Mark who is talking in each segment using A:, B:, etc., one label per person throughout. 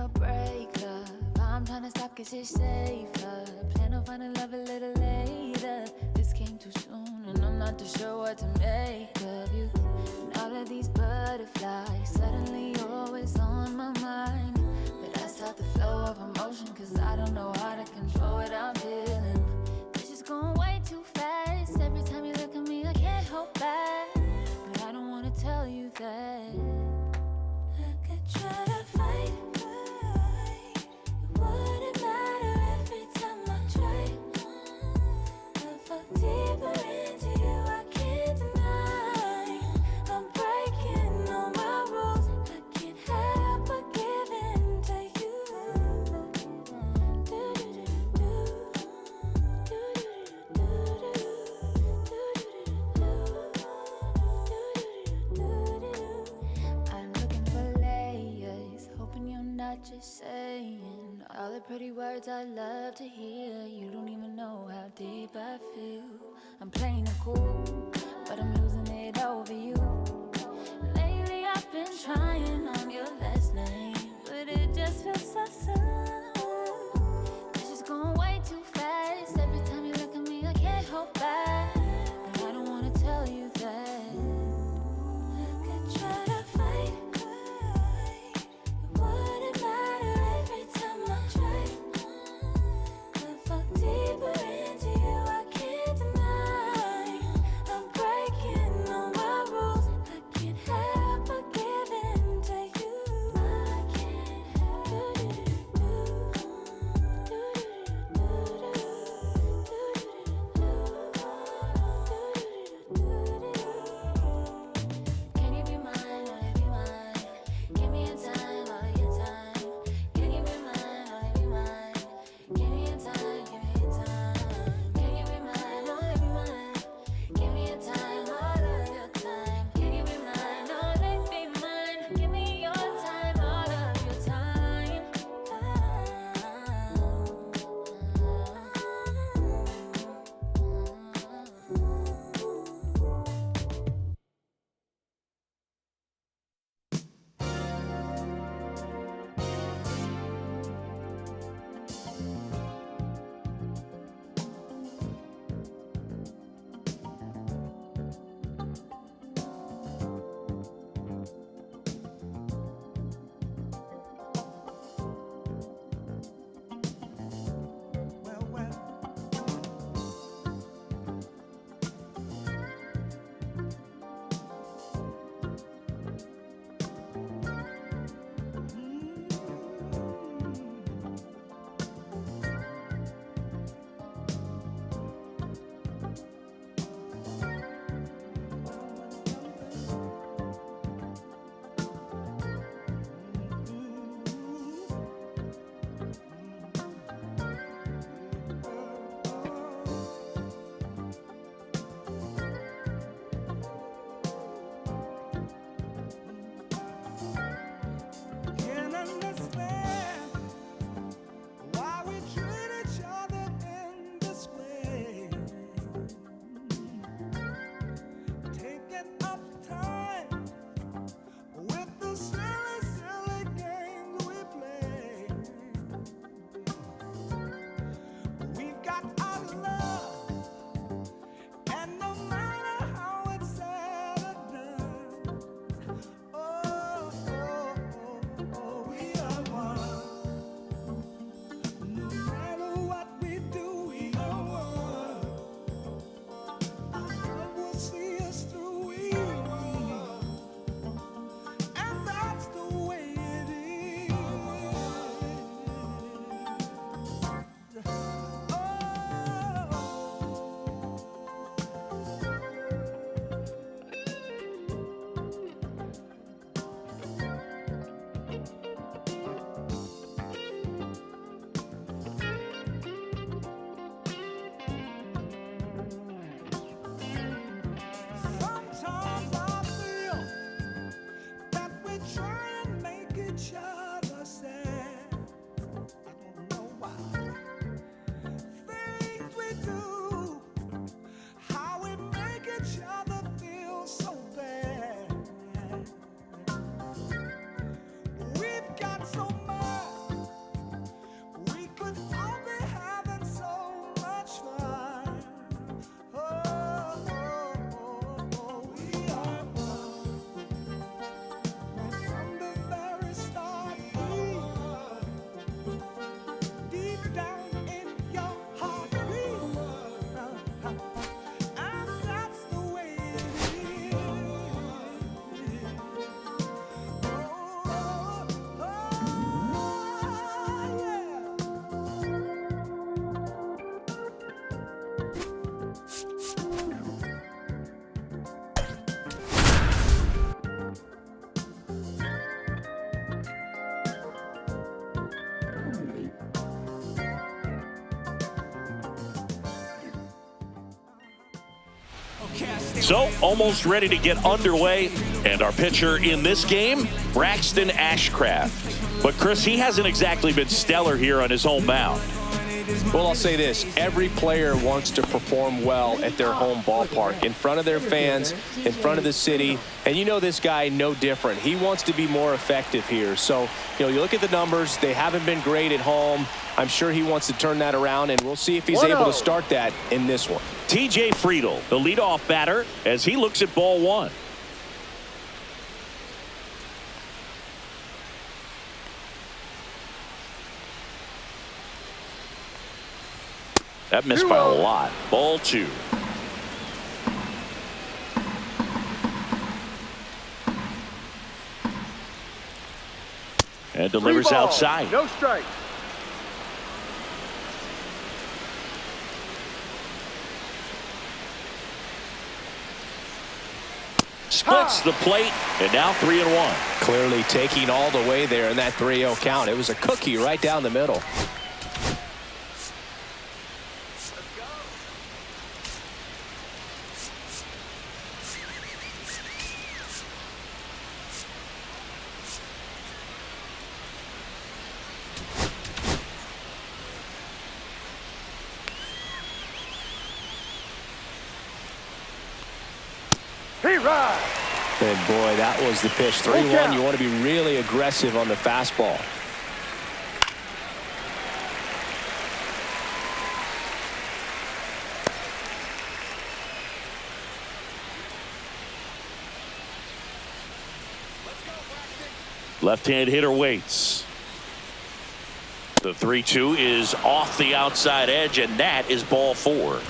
A: no break love. I'm trying to stop cause it's safer. Plan on finding love a little later. This came too soon and I'm not too sure what to make of you. And all of these butterflies suddenly always on my mind. But I stop the flow of emotion cause I don't know how to control what I'm feeling. This is going way too fast. Every time you look at me I can't hold back. But I don't wanna tell you that I could try to fight. It wouldn't matter every time I try. I fall deeper into you, I can't deny. I'm breaking all my rules. I can't help but give in to you. I'm looking for layers, hoping you're not just saying all the pretty words I love to hear. You don't even know how deep I feel. I'm playing it cool, but I'm losing it over you. Lately I've been trying on your last name, but it just feels so soon. This is going way too fast. Every time you look at me I can't hold back. But I don't wanna tell you that I could try to fight. It wouldn't matter every time I try. I fall deeper into you, I can't deny. I'm breaking all my rules. I can't help but give in to you.
B: So, almost ready to get underway. And our pitcher in this game, Braxton Ashcraft. But, Chris, he hasn't exactly been stellar here on his home mound.
C: Well, I'll say this. Every player wants to perform well at their home ballpark, in front of their fans, in front of the city. And you know this guy no different. He wants to be more effective here. So, you look at the numbers. They haven't been great at home. I'm sure he wants to turn that around, and we'll see if he's able to start that in this one.
B: TJ Friedl, the leadoff batter, as he looks at ball one. That missed by a lot. Ball two. And delivers outside.
D: No strike.
B: Splits the plate, and now 3-1.
C: Clearly taking all the way there in that 3-0 count. It was a cookie right down the middle. And boy, that was the pitch. 3-1. You want to be really aggressive on the fastball.
B: Left-hand hitter waits. The 3-2 is off the outside edge, and that is ball four.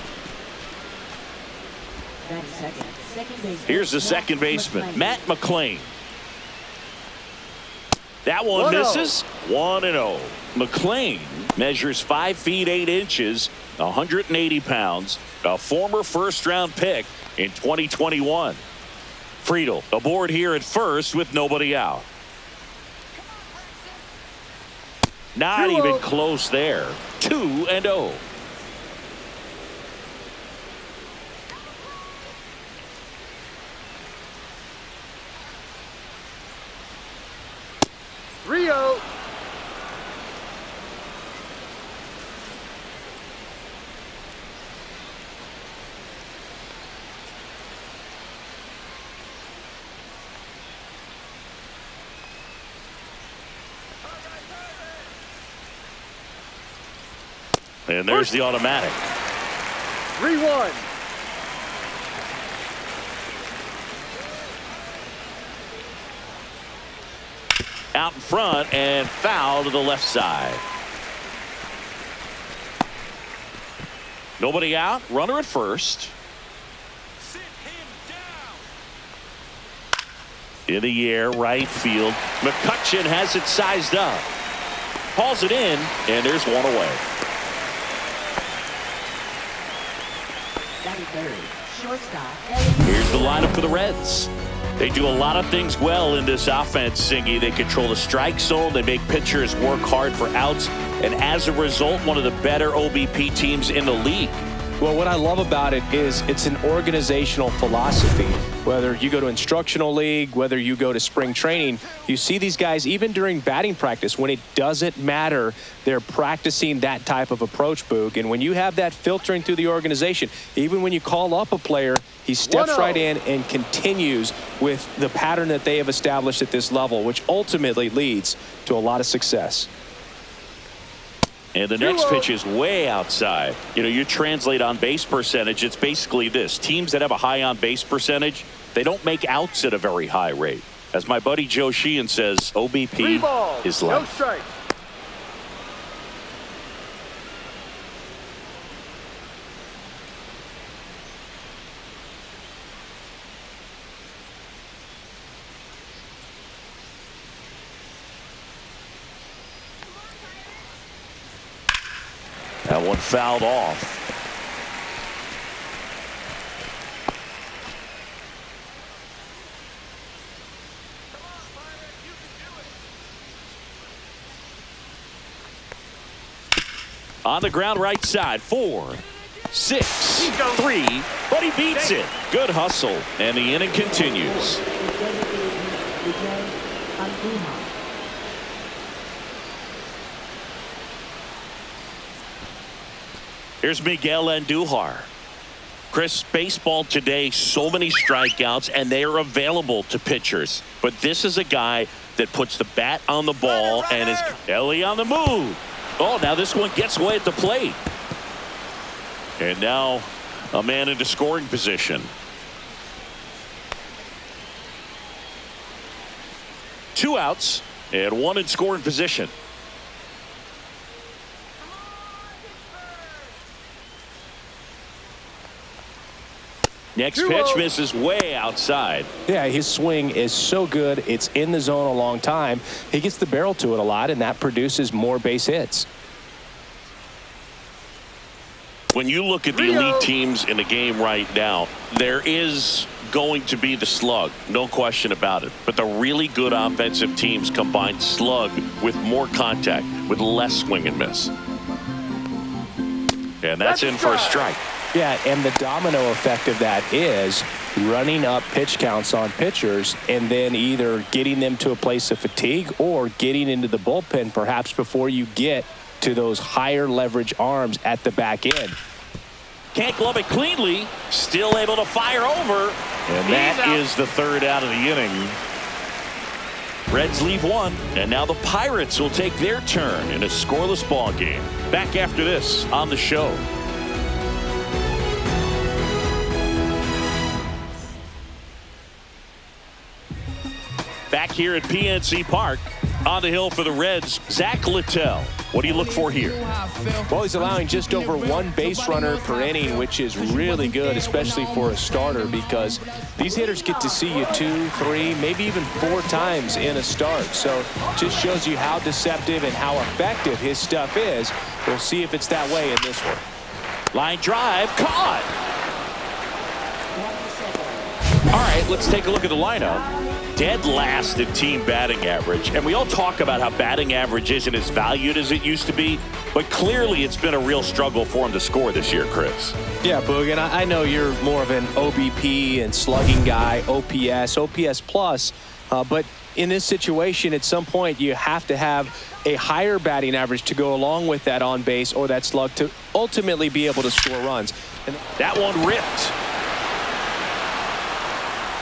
B: Here's the second baseman, Matt McLean. That one misses. 1-0. McLean measures 5 feet 8 inches, 180 pounds, a former first-round pick in 2021. Friedl aboard here at first with nobody out. Not even close there. 2-0.
D: Rio.
B: And there's the automatic.
D: 3-1.
B: Out in front and foul to the left side. Nobody out. Runner at first. Sit him down. In the air, right field. McCutcheon has it sized up. Hauls it in, and there's one away. Here's the lineup for the Reds. They do a lot of things well in this offense, Singy. They control the strike zone. They make pitchers work hard for outs. And as a result, one of the better OBP teams in the league.
C: Well, what I love about it is it's an organizational philosophy. Whether you go to instructional league, whether you go to spring training, you see these guys even during batting practice. When it doesn't matter, they're practicing that type of approach, Boog. And when you have that filtering through the organization, even when you call up a player, he steps right in and continues with the pattern that they have established at this level, which ultimately leads to a lot of success.
B: And the next pitch is way outside. You translate on base percentage, it's basically this. Teams that have a high on base percentage, they don't make outs at a very high rate. As my buddy Joe Sheehan says, OBP is life.
D: No strike.
B: That one fouled off. On the ground right side, 4. 6-3, but he beats it. Good hustle, and the inning continues. Here's Miguel Andujar. Chris, baseball today, so many strikeouts, and they are available to pitchers. But this is a guy that puts the bat on the ball and is Ellie on the move. Oh, now this one gets away at the plate. And now a man into scoring position. 2 outs and 1 in scoring position. Next pitch misses way outside.
C: Yeah, his swing is so good. It's in the zone a long time. He gets the barrel to it a lot, and that produces more base hits.
B: When you look at the elite teams in the game right now, there is going to be the slug, no question about it. But the really good offensive teams combine slug with more contact, with less swing and miss. And that's in for a strike.
C: Yeah, and the domino effect of that is running up pitch counts on pitchers and then either getting them to a place of fatigue or getting into the bullpen perhaps before you get to those higher leverage arms at the back end.
B: Can't glove it cleanly. Still able to fire over. And that is the 3rd out of the inning. Reds leave 1, and now the Pirates will take their turn in a scoreless ball game. Back after this on the show. Back here at PNC Park, on the hill for the Reds, Zach Littell. What do you look for here?
C: Well, he's allowing just over 1 base runner per inning, which is really good, especially for a starter, because these hitters get to see you 2, 3, maybe even 4 times in a start. So just shows you how deceptive and how effective his stuff is. We'll see if it's that way in this one.
B: Line drive, caught. All right, let's take a look at the lineup. Dead last in team batting average, and we all talk about how batting average isn't as valued as it used to be, but clearly it's been a real struggle for him to score this year, Chris.
C: Yeah, Boog, and I know you're more of an OBP and slugging guy, OPS plus, but in this situation, at some point, you have to have a higher batting average to go along with that on base or that slug to ultimately be able to score runs.
B: And that one ripped.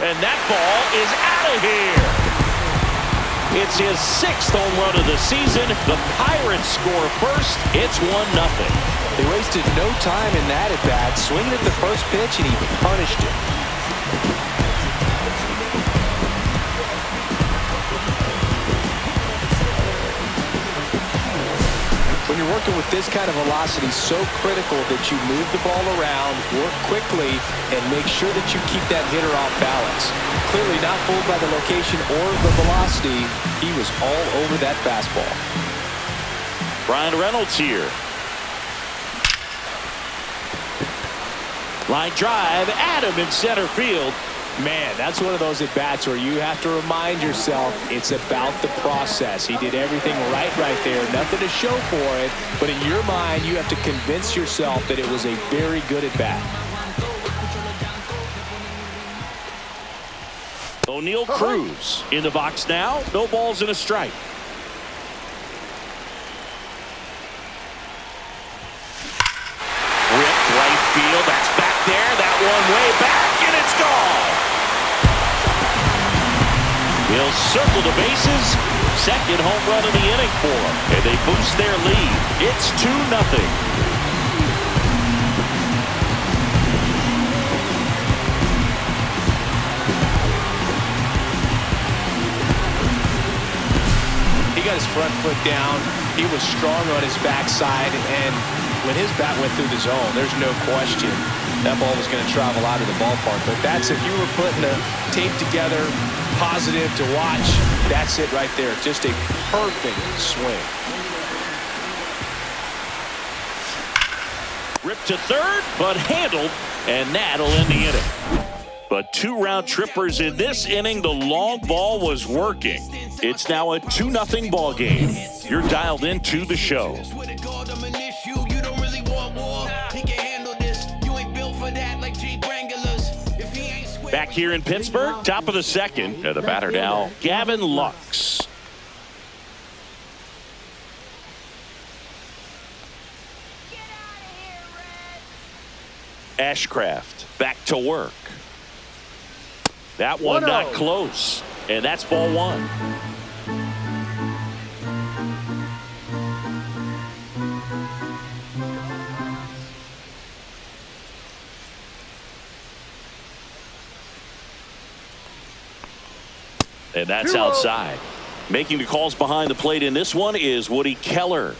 B: And that ball is out of here. It's his 6th home run of the season. The Pirates score first. It's 1-0.
C: They wasted no time in that at bat, swinging at the first pitch, and he punished it. When you're working with this kind of velocity, so critical that you move the ball around, work quickly, and make sure that you keep that hitter off balance. Clearly not fooled by the location or the velocity. He was all over that fastball.
B: Brian Reynolds here. Line drive, Adam in center field.
C: Man, that's one of those at-bats where you have to remind yourself it's about the process. He did everything right there. Nothing to show for it, but in your mind, you have to convince yourself that it was a very good at-bat.
B: O'Neal Cruz in the box now. No balls and a strike. Ripped right field. That's back there. That one way back, and it's gone. He'll circle the bases. 2nd home run of the inning for him. And they boost their lead. It's 2-0.
C: He got his front foot down. He was strong on his backside, and when his bat went through the zone, there's no question that ball was going to travel out of the ballpark. But that's, if you were putting the tape together, positive to watch, that's it right there. Just a perfect swing.
B: Ripped to 3rd, but handled, and that'll end the inning. But 2 round trippers in this inning. The long ball was working. It's now a 2-0 ball game. You're dialed into the show. Back here in Pittsburgh, top of the second. The batter now, Gavin Lux. Ashcraft back to work. That one not close, and that's ball one. And that's outside. Making the calls behind the plate in this one is Woody Keller.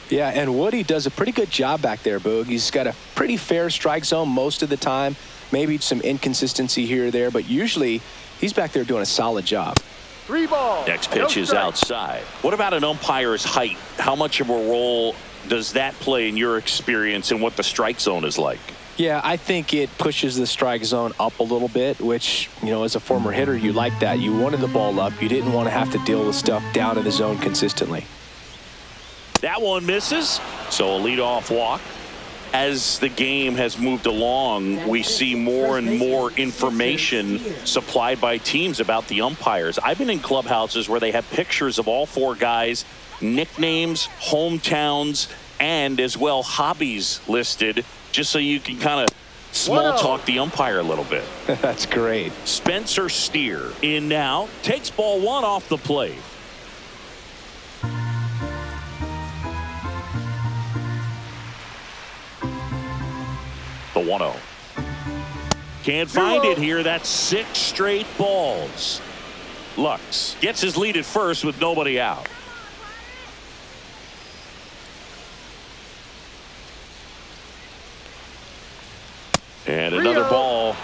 C: Yeah, and Woody does a pretty good job back there, Boog. He's got a pretty fair strike zone most of the time. Maybe some inconsistency here or there, but usually he's back there doing a solid job.
D: 3 balls.
B: Next pitch is outside. What about an umpire's height? How much of a role does that play in your experience and what the strike zone is like?
C: Yeah, I think it pushes the strike zone up a little bit, which, you know, as a former hitter, you like that. You wanted the ball up. You didn't want to have to deal with stuff down in the zone consistently.
B: That one misses, so a leadoff walk. As the game has moved along, we see more and more information supplied by teams about the umpires. I've been in clubhouses where they have pictures of all 4 guys, nicknames, hometowns, and as well hobbies listed, just so you can kind of small talk the umpire a little bit.
C: That's great.
B: Spencer Steer in now, takes ball one off the plate. The 1-0. Can't find it here. That's 6 straight balls. Lux gets his lead at first with nobody out. And another ball.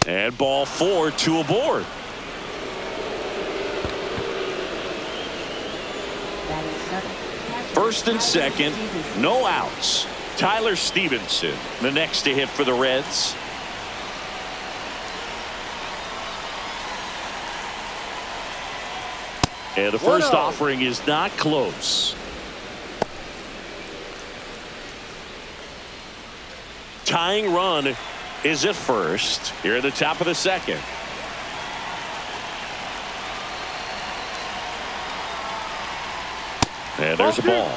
B: And ball 4, 2 aboard. First and second, no outs. Tyler Stevenson, the next to hit for the Reds. And the first offering is not close. Tying run is at first here at the top of the second. And there's a ball.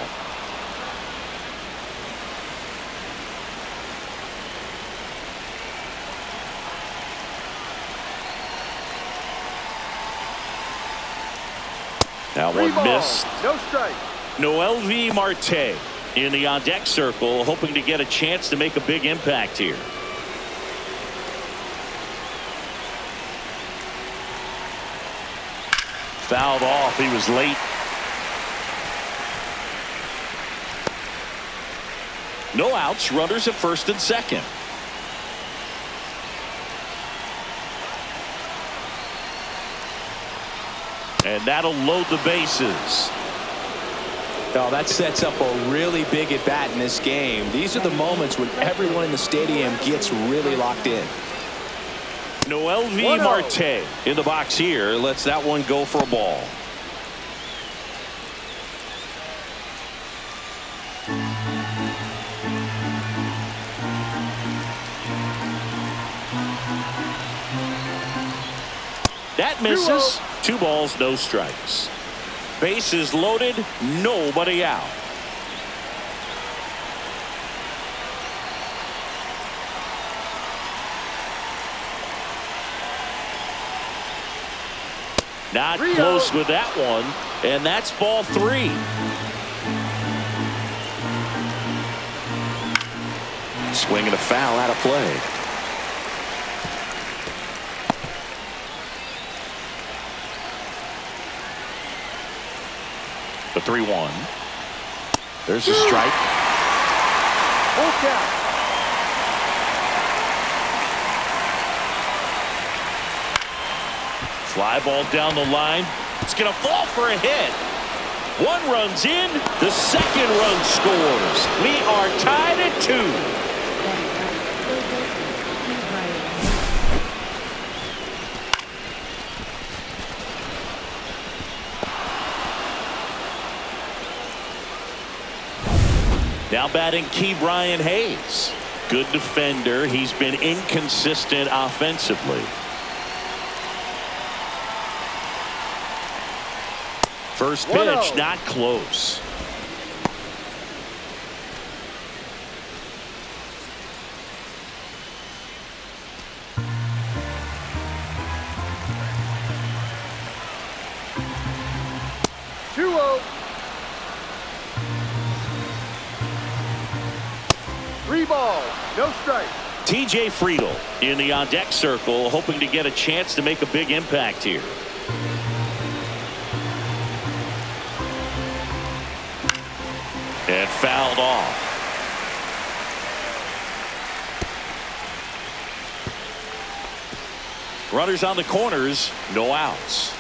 B: Now one missed.
D: No strike.
B: Noel V. Marte in the on-deck circle, hoping to get a chance to make a big impact here. Fouled off. He was late. No outs. Runners at first and second. And that'll load the bases.
C: Now that sets up a really big at bat in this game. These are the moments when everyone in the stadium gets really locked in.
B: Noel V. Marte in the box here. Lets that one go for a ball. That misses. 2 balls, no strikes. Bases loaded, nobody out. Not close with that one, and that's ball 3. Swinging a foul out of play. The 3-1. There's a strike.
D: Full count.
B: Fly ball down the line. It's going to fall for a hit. 1 run's in. The second run scores. We are tied at 2. Now batting Key Brian Hayes. Good defender. He's been inconsistent offensively. First pitch, not close.
D: Three balls, no strike.
B: TJ Friedel in the on-deck circle, hoping to get a chance to make a big impact here. And fouled off. Runners on the corners, no outs.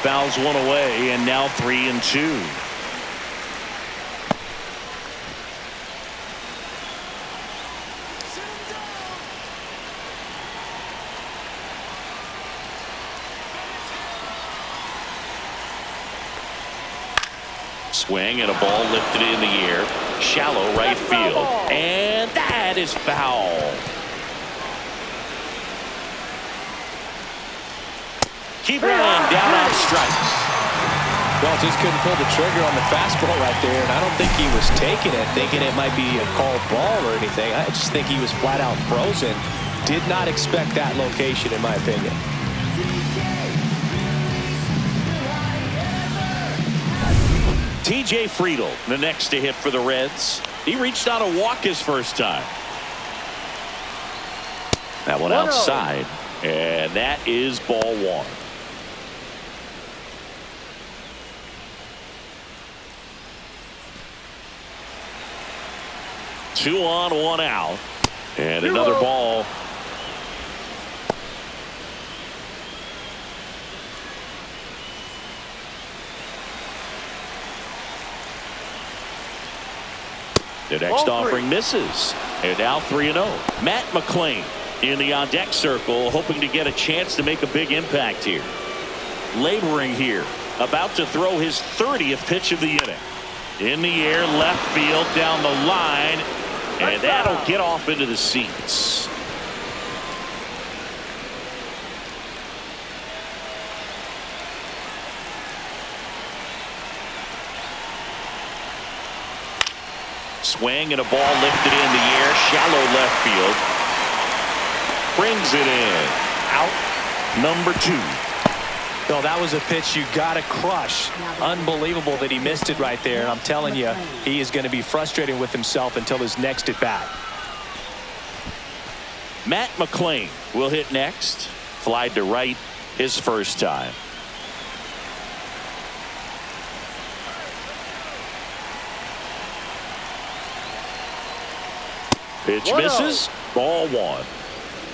B: Fouls one away, and now 3-2. Swing and a ball lifted in the air. Shallow right field. And that is foul. Keep running down on strikes.
C: Well, just couldn't pull the trigger on the fastball right there, and I don't think he was taking it, thinking it might be a called ball or anything. I just think he was flat out frozen. Did not expect that location, in my opinion.
B: TJ Friedel, the next to hit for the Reds. He reached out a walk his first time. That one outside, and that is ball one. Two on, one out, and another ball. The next offering misses, and now 3-0. Matt McClain in the on-deck circle, hoping to get a chance to make a big impact here. Laboring here, about to throw his 30th pitch of the inning. In the air, left field, down the line, and that'll get off into the seats. Swing and a ball lifted in the air, shallow left field. Brings it in. Out number 2.
C: No, that was a pitch you got to crush. Unbelievable that he missed it right there. I'm telling you, he is going to be frustrated with himself until his next at bat.
B: Matt McClain will hit next. Flied to right his first time. Pitch misses. Ball one.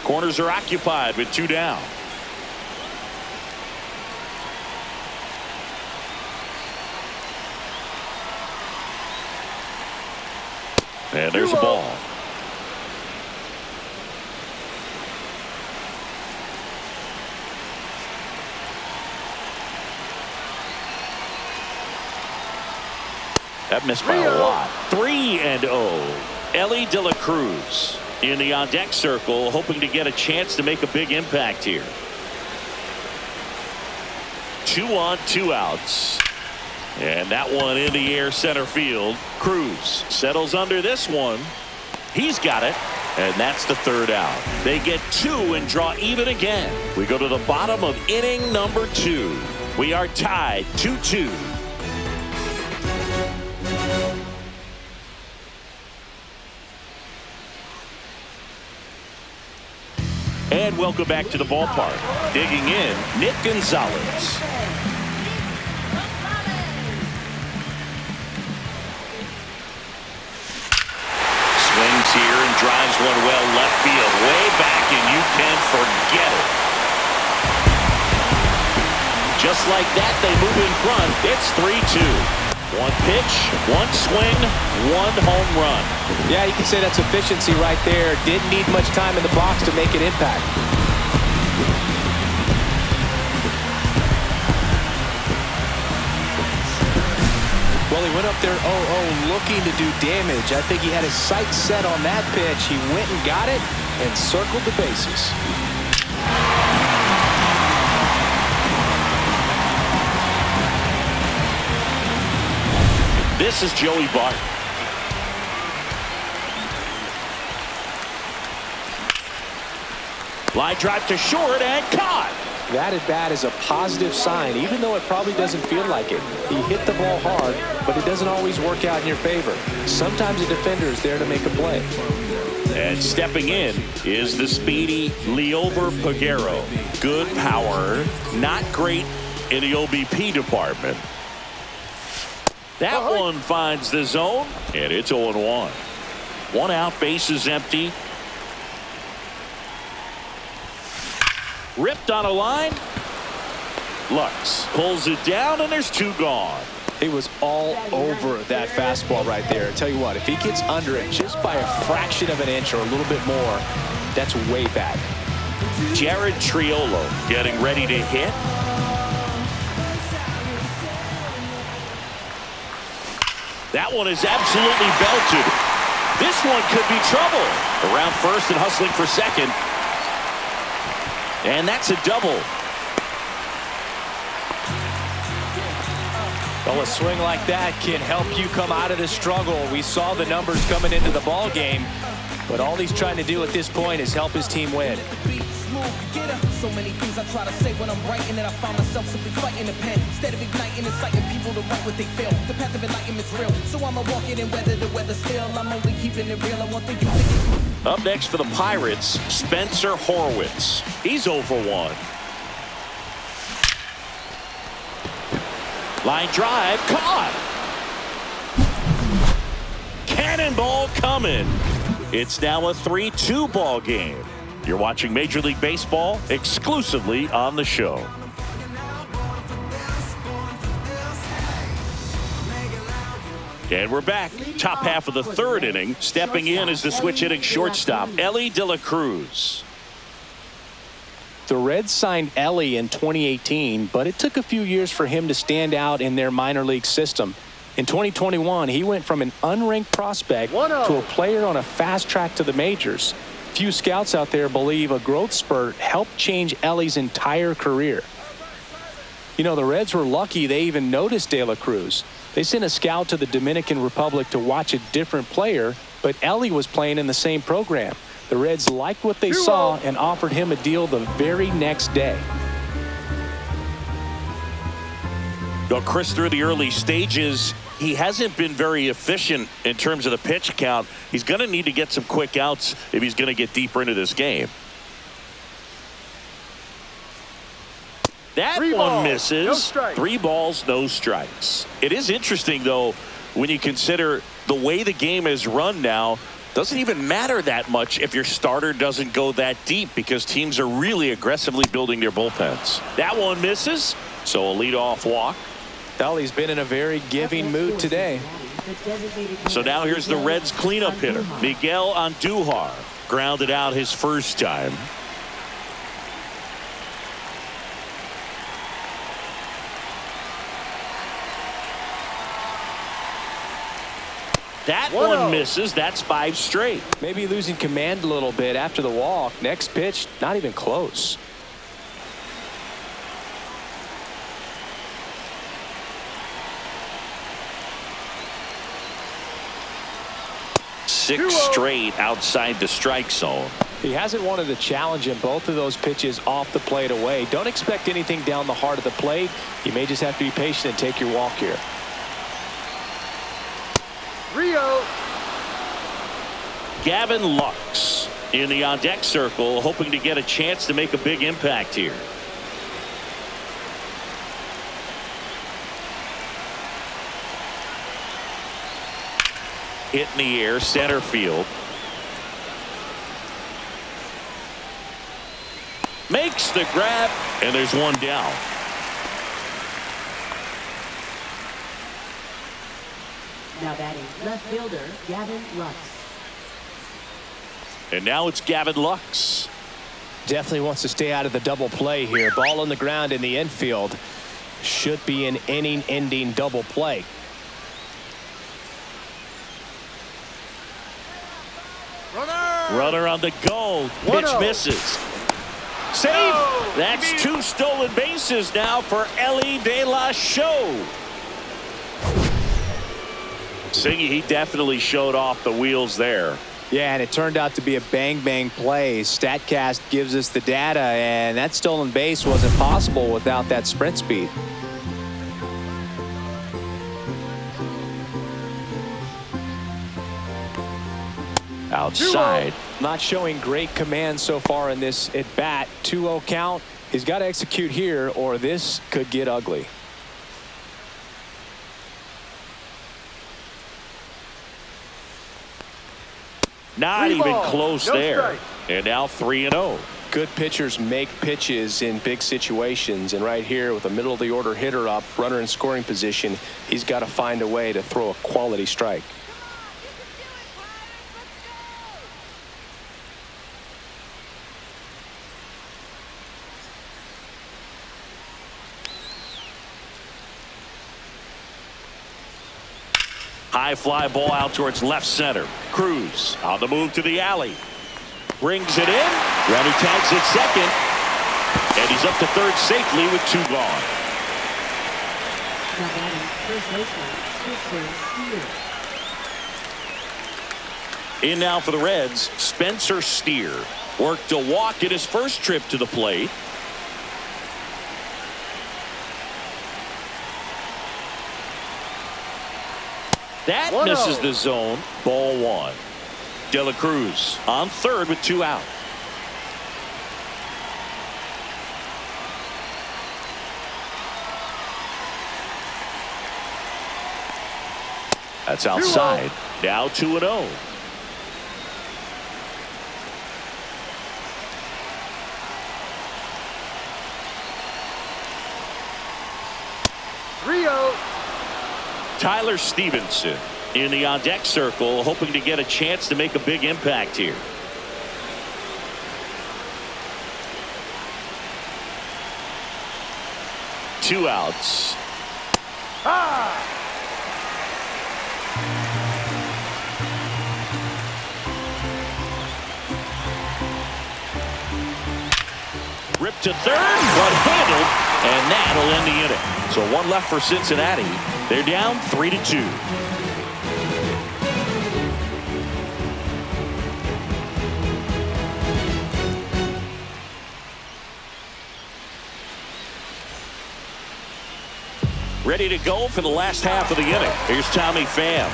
B: Corners are occupied with 2 down. And there's a ball. That missed by a lot. 3-0. Ellie De La Cruz in the on-deck circle, hoping to get a chance to make a big impact here. 2 on, 2 outs. And that one in the air center field. Cruz settles under this one. He's got it. And that's the 3rd out. They get 2 and draw even again. We go to the bottom of inning number 2. We are tied 2-2. And welcome back to the ballpark. Digging in, Nick Gonzalez. Swings here and drives one well left field. Way back, and you can forget it. Just like that, they move in front. It's 3-2. 1 pitch, 1 swing, 1 home run.
C: Yeah, you can say that's efficiency right there. Didn't need much time in the box to make an impact. out there 0-0 looking to do damage. I think he had his sights set on that pitch. He went and got it and circled the bases.
B: This is Joey Bart. Line drive to short and caught.
C: That at bat is a positive sign, even though it probably doesn't feel like it. He hit the ball hard, but it doesn't always work out in your favor. Sometimes a defender is there to make a play.
B: And stepping in is the speedy Liover Peguero. Good power, not great in the OBP department. That one finds the zone, and it's 0-1. One out, bases empty. Ripped on a line. Lux pulls it down, and there's two gone.
C: He was all over that fastball right there. I tell you what, if he gets under it just by a fraction of an inch or a little bit more, that's way back.
B: Jared Triolo getting ready to hit. That one is absolutely belted. This one could be trouble. Around first and hustling for second. And that's a double.
C: Well, a swing like that can help you come out of the struggle. We saw the numbers coming into the ball game, but all he's trying to do at this point is help his team win.
E: So many things I try to say when I'm writing, and I find myself simply fighting the pen instead of igniting, inciting people to write what they feel. The path of enlightenment's real, so I'ma walk it and weather the weather still. I'm only keeping it real. I want the youth to get.
B: Up next for the Pirates, Spencer Horwitz. He's 0 for 1. Line drive, caught. Cannonball coming. It's now a 3-2 ball game. You're watching Major League Baseball exclusively on the show. And we're back. Top half of the third inning. Stepping in is the switch hitting shortstop, Elly De La Cruz.
C: The Reds signed Elly in 2018, but it took a few years for him to stand out in their minor league system. In 2021, he went from an unranked prospect to a player on a fast track to the majors. Few scouts out there believe a growth spurt helped change Elly's entire career. You know, the Reds were lucky they even noticed De La Cruz. They sent a scout to the Dominican Republic to watch a different player, but Elly was playing in the same program. The Reds liked what they saw and offered him a deal the very next day.
B: Well, Chris, through the early stages, he hasn't been very efficient in terms of the pitch count. He's going to need to get some quick outs if he's going to get deeper into this game. That one misses.
D: No strike.
B: 3 balls, no strikes. It is interesting, though, when you consider the way the game is run now. Doesn't even matter that much if your starter doesn't go that deep because teams are really aggressively building their bullpens. That one misses, so a leadoff walk.
C: Elly's been in a very giving mood today.
B: So now here's the Reds cleanup hitter, Miguel Andujar. Grounded out his first time. That one misses. That's 5 straight.
C: Maybe losing command a little bit after the walk. Next pitch, not even close.
B: Six straight outside the strike zone.
C: He hasn't wanted a challenge in both of those pitches off the plate away. Don't expect anything down the heart of the plate. You may just have to be patient and take your walk here.
D: Rio.
B: Gavin Lux in the on-deck circle, hoping to get a chance to make a big impact here. Hit in the air, center field. Makes the grab, and there's one down.
F: Now batting left fielder Gavin Lux.
B: And now it's Gavin Lux.
C: Definitely wants to stay out of the double play here. Ball on the ground in the infield. Should be an inning-ending double play.
B: Runner on the go. Pitch
D: 1-0.
B: misses. Safe. That's 2 stolen bases now for Ellie De La Show. Singy, he definitely showed off the wheels there.
C: Yeah, and it turned out to be a bang-bang play. StatCast gives us the data, and that stolen base wasn't possible without that sprint speed.
B: Outside.
C: Not showing great command so far in this at-bat. 2-0 count. He's got to execute here, or this could get ugly.
B: Not
D: 3
B: even
D: balls,
B: close
D: no
B: there.
D: strike.
B: And now 3-0.
C: Good pitchers make pitches in big situations, and right here with a middle-of-the-order hitter up, runner in scoring position, he's got to find a way to throw a quality strike.
B: High fly ball out towards left center. Cruz on the move to the alley. Brings it in. Runner tags at second. And he's up to third safely with 2 gone.
F: Now batting, first baseman, Spencer Steer.
B: In now for the Reds, Spencer Steer. Worked a walk in his first trip to the plate. That
D: 1-0.
B: misses the zone. Ball 1. De La Cruz on third with 2 out. That's outside. Now 2-0. Tyler Stevenson in the on-deck circle, hoping to get a chance to make a big impact here. Two outs. Ripped to third, but handled, and that'll end the inning. So 1 left for Cincinnati. They're down 3-2. Ready to go for the last half of the inning. Here's Tommy Pham.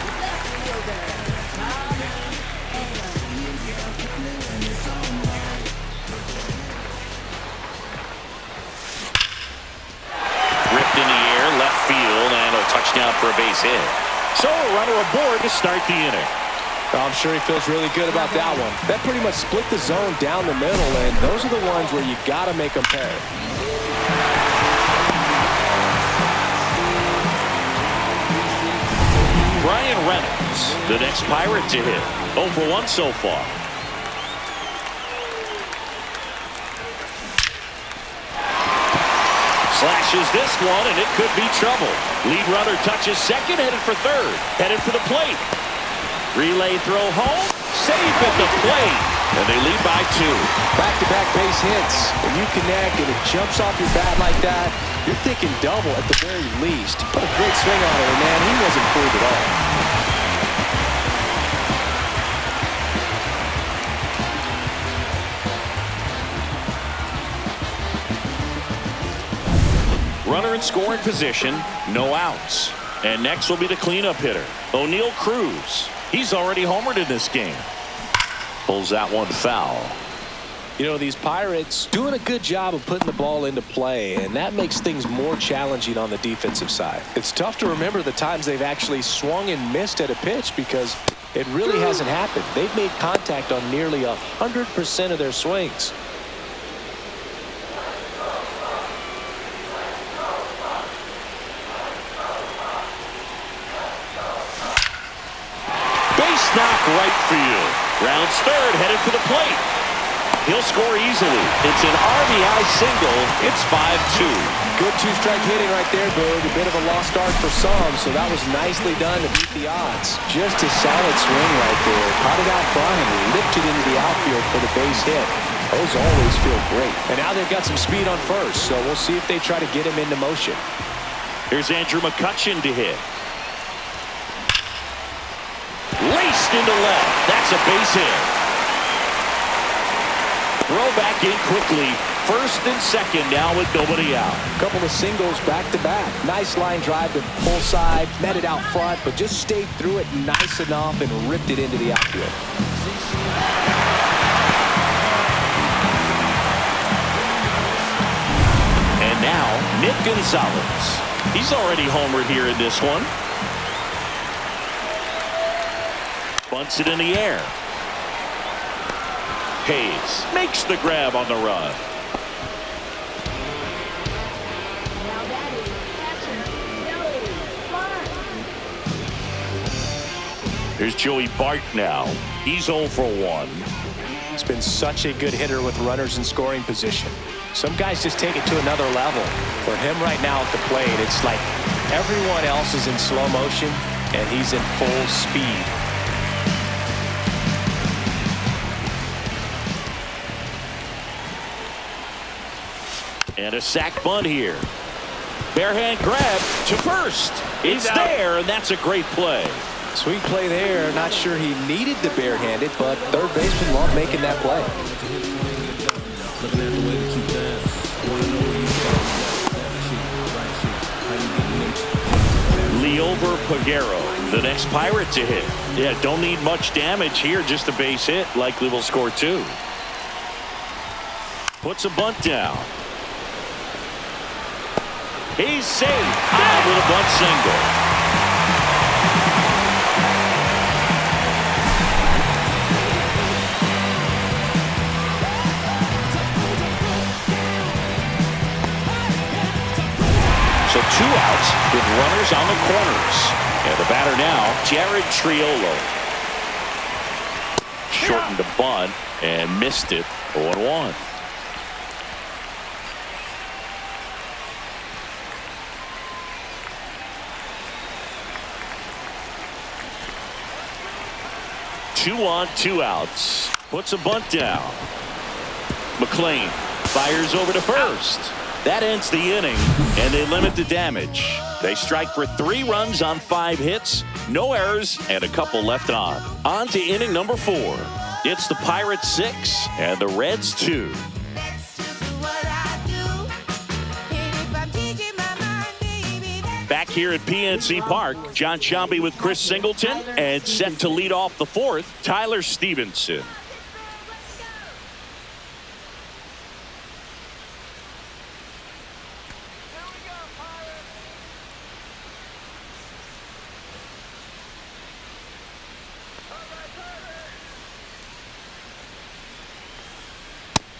B: Ripped in the air, left field, and a touchdown for a base hit. So a runner aboard to start the inning.
C: I'm sure he feels really good about that one. That pretty much split the zone down the middle, and those are the ones where you got to make them pay.
B: Brian Reynolds, the next Pirate to hit. 0 for 1 so far. Slashes this one, and it could be trouble. Lead runner touches second, headed for third. Headed for the plate. Relay throw home. Safe at the plate. And they lead by 2.
C: Back-to-back base hits. When you connect and it jumps off your bat like that, you're thinking double at the very least. Put a great swing on it, and man, he wasn't fooled at all.
B: Runner in scoring position, no outs. And next will be the cleanup hitter, O'Neal Cruz. He's already homered in this game. Pulls that one foul.
C: You know, these Pirates doing a good job of putting the ball into play, and that makes things more challenging on the defensive side. It's tough to remember the times they've actually swung and missed at a pitch because it really hasn't happened. They've made contact on nearly 100% of their swings.
B: Knock right field. Rounds third, headed for the plate. He'll score easily. It's an RBI single. It's 5-2.
C: Good two-strike hitting right there, Boog. A bit of a lost start for some, so that was nicely done to beat the odds. Just a solid swing right there. Caught it out front and lifted into the outfield for the base hit. Those always feel great. And now they've got some speed on first, so we'll see if they try to get him into motion.
B: Here's Andrew McCutchen to hit. Laced into left. That's a base hit. Throw back in quickly. First and second now with nobody out.
C: A couple of singles back-to-back. Nice line drive to pull side. Met it out front, but just stayed through it nice enough and ripped it into the outfield.
B: And now, Nick Gonzalez. He's already homered here in this one. Bunts it in the air. Hayes makes the grab on the run. Here's Joey Bart now. He's 0 for 1.
C: He's been such a good hitter with runners in scoring position. Some guys just take it to another level. For him right now at the plate, it's like everyone else is in slow motion and he's in full speed.
B: And a sac bunt here. Barehand grab to first. It's there, and that's a great play.
C: Sweet play there. Not sure he needed the barehanded, but third baseman loved making that play.
B: Liover Peguero, the next Pirate to hit. Yeah, don't need much damage here, just a base hit. Likely will score 2. Puts a bunt down. He's safe. With a bunt single. So 2 outs with runners on the corners. And the batter now, Jared Triolo. Shortened the bunt and missed it. 0-1. Two on, 2 outs. Puts a bunt down. McLean fires over to first. That ends the inning, and they limit the damage. They strike for 3 runs on 5 hits, no errors, and a couple left on. On to inning number 4. It's the Pirates 6 and the Reds 2. Back here at PNC Park, John Sciambi with Chris Singleton, and set to lead off the 4th, Tyler Stevenson.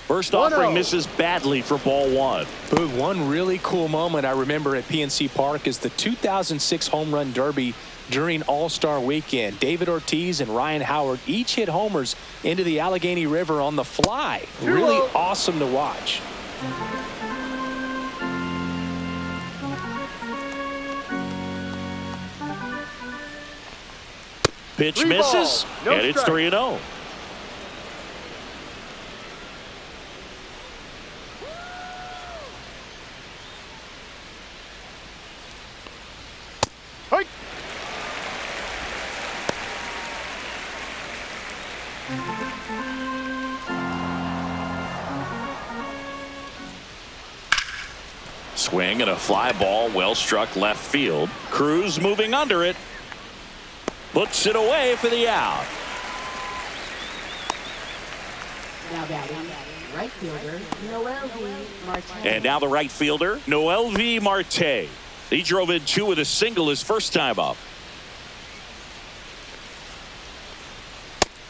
B: First offering misses badly for ball 1.
C: Boog, one really cool moment I remember at PNC Park is the 2006 Home Run Derby during All-Star Weekend. David Ortiz and Ryan Howard each hit homers into the Allegheny River on the fly. Really awesome to watch.
B: Pitch misses, and it's 3-0. Swing and a fly ball, well struck left field. Cruz moving under it. Puts it away for the out.
F: Now batting, right fielder, Noel V. Marte.
B: And now the right fielder, Noel V. Marte. He drove in 2 with a single his first time up.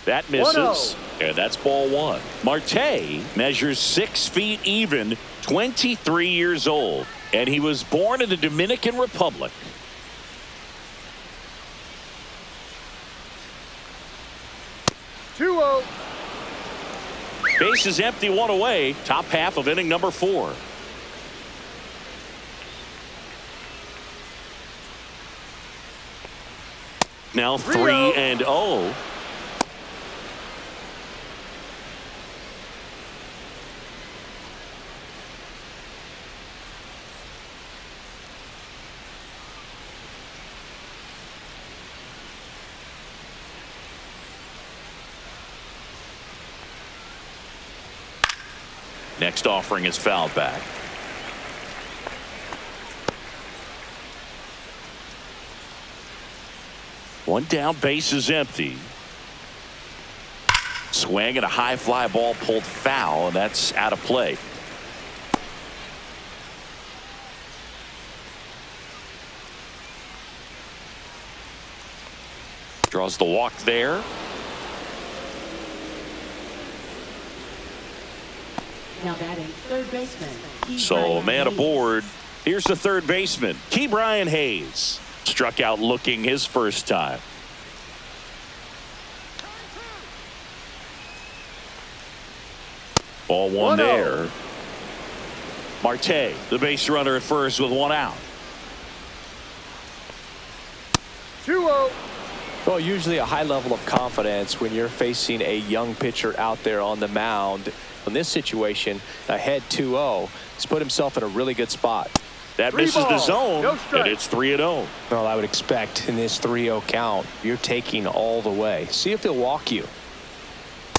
B: That misses, and that's ball 1. Marte measures 6 feet even, 23 years old, and he was born in the Dominican Republic. Base is empty, 1 away. Top half of inning number 4. Now 3-0. Next offering is fouled back. One down, base is empty. Swing and a high fly ball pulled foul, and that's out of play. Draws the walk there.
F: Now batting, third baseman.
B: So a man aboard. Here's the third baseman, Key Brian Hayes. Struck out looking his first time. Ball one there. Marte, the base runner at first with one out.
D: 2-0.
C: Well, usually a high level of confidence when you're facing a young pitcher out there on the mound. In this situation, ahead 2-0, he's put himself in a really good spot.
B: That misses the zone, and it's 3-0.
C: Well, I would expect in this 3-0 count, you're taking all the way. See if he'll walk you.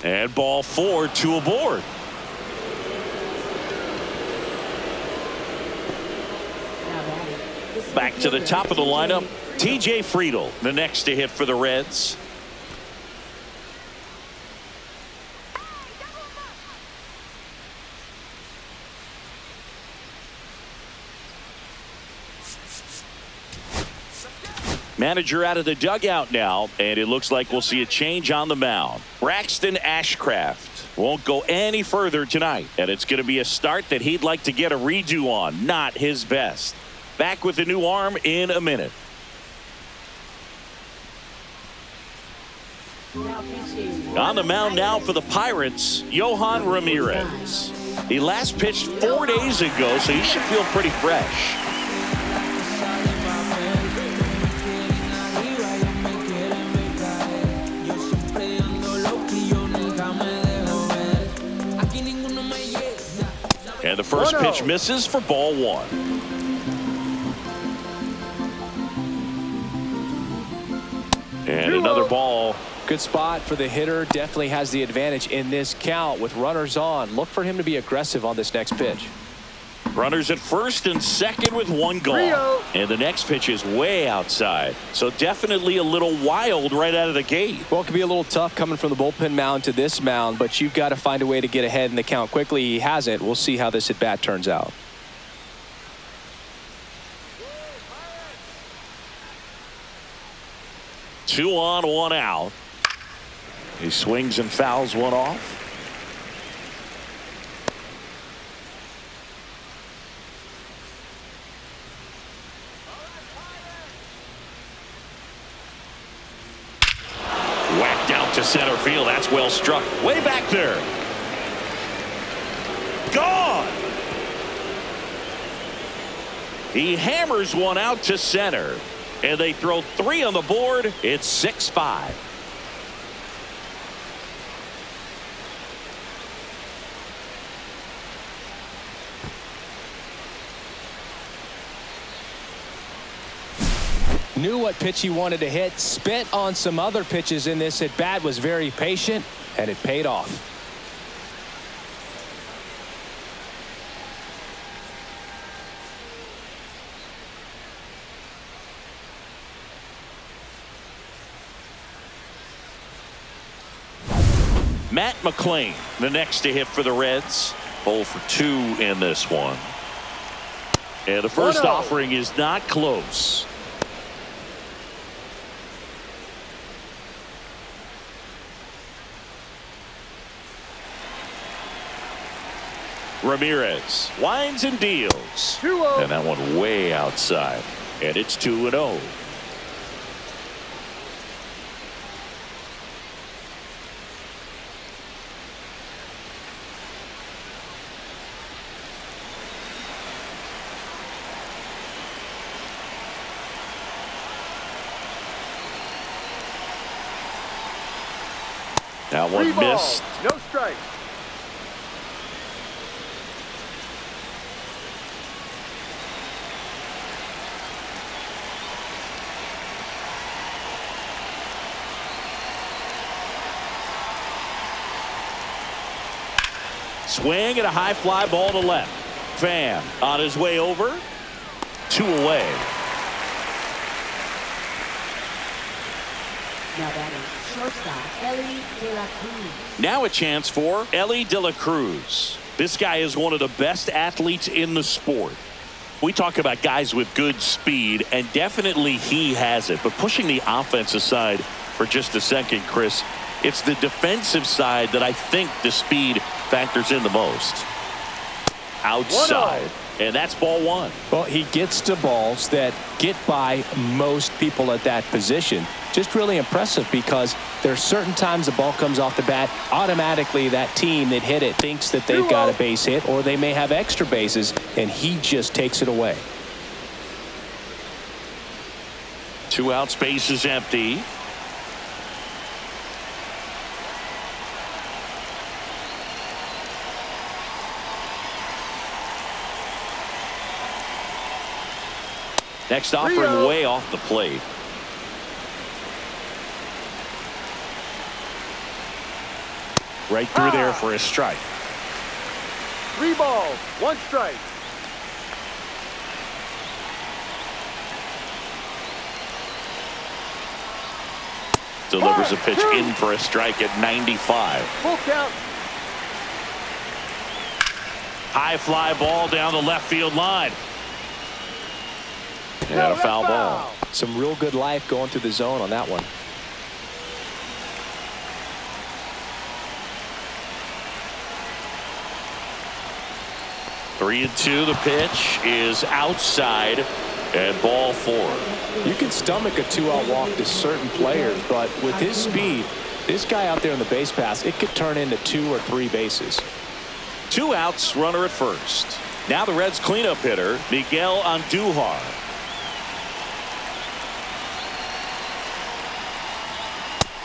B: And ball 4, 2 aboard. Back to the top of the lineup, TJ Friedl, the next to hit for the Reds. Manager out of the dugout now, and it looks like we'll see a change on the mound. Braxton Ashcraft won't go any further tonight, and it's going to be a start that he'd like to get a redo on. Not his best. Back with the new arm in a minute. On the mound now for the Pirates, Yohan Ramirez. He last pitched 4 days ago, so he should feel pretty fresh. And the first pitch misses for ball 1. And another ball.
C: Good spot for the hitter. Definitely has the advantage in this count with runners on. Look for him to be aggressive on this next pitch.
B: Runners at first and second with one gone. And the next pitch is way outside. So definitely a little wild right out of the gate.
C: Well, it could be a little tough coming from the bullpen mound to this mound, but you've got to find a way to get ahead in the count quickly. He hasn't. We'll see how this at bat turns out.
B: Two on, one out. He swings and fouls one off. Whacked out to center field. That's well struck. Way back there. Gone. He hammers one out to center. And they throw 3 on the board. It's 6-5.
C: Knew what pitch he wanted to hit. Spit on some other pitches in this at bat. Was very patient, and it paid off.
B: Matt McClain, the next to hit for the Reds. 0 for 2 in this one. And the first offering is not close. Ramirez winds and deals. And that one way outside. And it's 2-0. Now one
D: Free ball.
B: missed.
D: No strike.
B: Swing and a high fly ball to left. Pham on his way over. 2 away.
F: Now batting shortstop, Ellie De La Cruz.
B: Now a chance for Ellie De La Cruz. This guy is one of the best athletes in the sport. We talk about guys with good speed, and definitely he has it. But pushing the offense aside for just a second, Chris, it's the defensive side that I think the speed factors in the most. Outside. And that's ball 1.
C: Well, he gets to balls that get by most people at that position. Just really impressive because there are certain times the ball comes off the bat, automatically that team that hit it thinks that they've got a base hit or they may have extra bases, and he just takes it away.
B: 2 outs, base is empty. Next offering way off the plate. Right through there for a strike.
D: 3 balls, 1 strike.
B: Delivers a pitch in for a strike at 95.
D: Full count.
B: High fly ball down the left field line. And a foul ball.
C: Some real good life going through the zone on that one.
B: Three and two. The pitch is outside and ball 4.
C: You can stomach a 2-out walk to certain players, but with his speed, this guy out there in the base pass, it could turn into 2 or 3 bases.
B: 2 outs, runner at first. Now the Reds cleanup hitter, Miguel Andujar.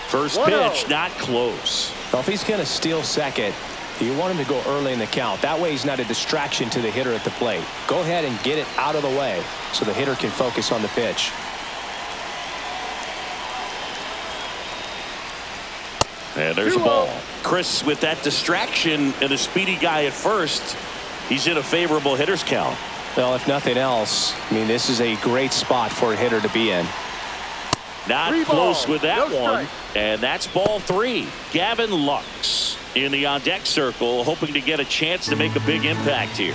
B: First pitch, not close.
C: Well, if he's going to steal second, you want him to go early in the count. That way he's not a distraction to the hitter at the plate. Go ahead and get it out of the way so the hitter can focus on the pitch.
B: And there's a ball. Chris, with that distraction and a speedy guy at first, he's in a favorable hitter's count.
C: Well, if nothing else, I mean, this is a great spot for a hitter to be in.
B: Not close with that one. And that's ball 3. Gavin Lux in the on-deck circle, hoping to get a chance to make a big impact here.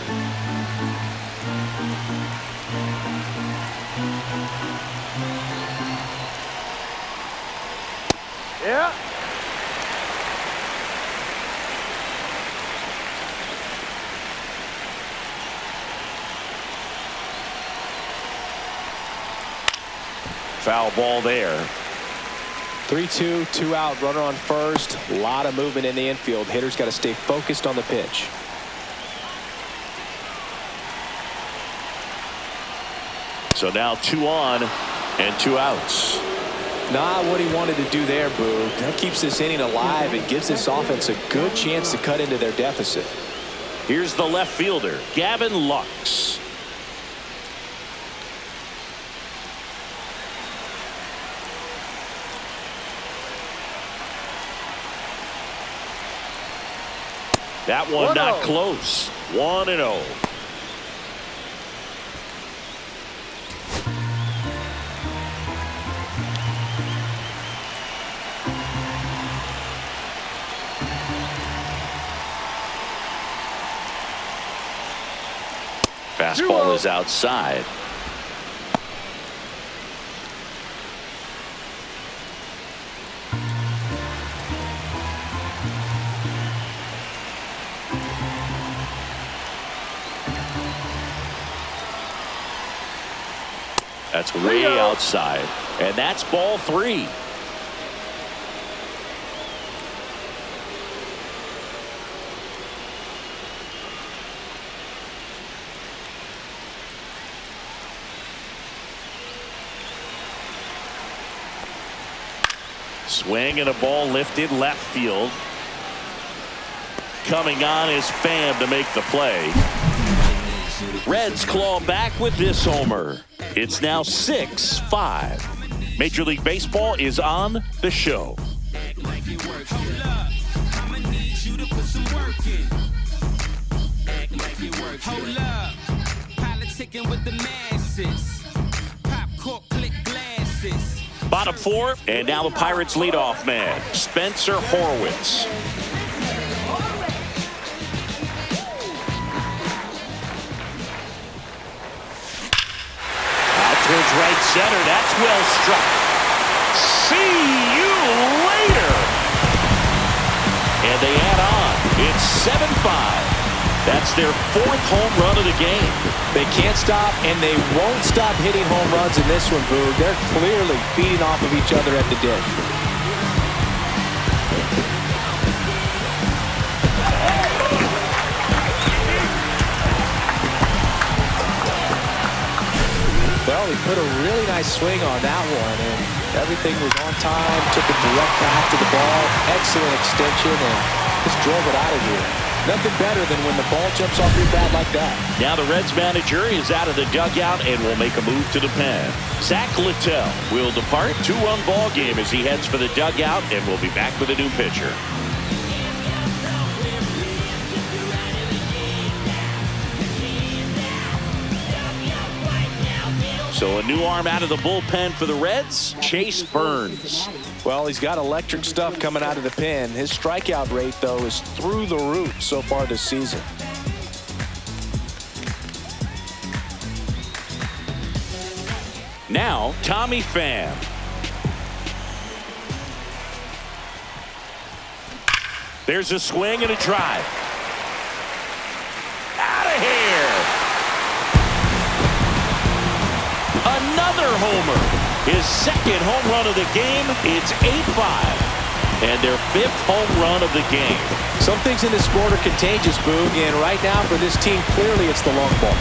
D: Yeah.
B: Foul ball there.
C: 3-2, 2-out, runner on first. A lot of movement in the infield. Hitter's got to stay focused on the pitch.
B: So now 2 on and 2 outs.
C: Not what he wanted to do there, Boo. That keeps this inning alive and gives this offense a good chance to cut into their deficit.
B: Here's the left fielder, Gavin Lux. That one not close. 1-0. Fastball is outside. That's way outside. And that's ball 3. Swing and a ball lifted left field. Coming on is Pham to make the play. Reds claw back with this homer. It's now 6-5. Major League Baseball is on the show.
E: Hold up, politicking with the masses. Pop cork, click glasses.
B: Bottom four, and now the Pirates leadoff man, Spencer Horwitz. Out towards right center, that's well struck. See you later. And they add on. It's 7-5. That's their 4th home run of the game.
C: They can't stop, and they won't stop hitting home runs in this one, Boo. They're clearly feeding off of each other at the dish. Well, he put a really nice swing on that one, and everything was on time, took a direct path to the ball, excellent extension, and just drove it out of here. Nothing better than when the ball jumps off your bat like that.
B: Now the Reds manager is out of the dugout and will make a move to the pen. Zach Littell will depart. 2-run ball game as he heads for the dugout, and will be back with a new pitcher. So a new arm out of the bullpen for the Reds, Chase Burns.
C: Well, he's got electric stuff coming out of the pen. His strikeout rate, though, is through the roof so far this season.
B: Now, Tommy Pham. There's a swing and a drive. Out of here. Another homer. His 2nd home run of the game. It's 8-5. And their 5th home run of the game.
C: Some things in this sport are contagious, Boog, and right now for this team, clearly it's the long ball.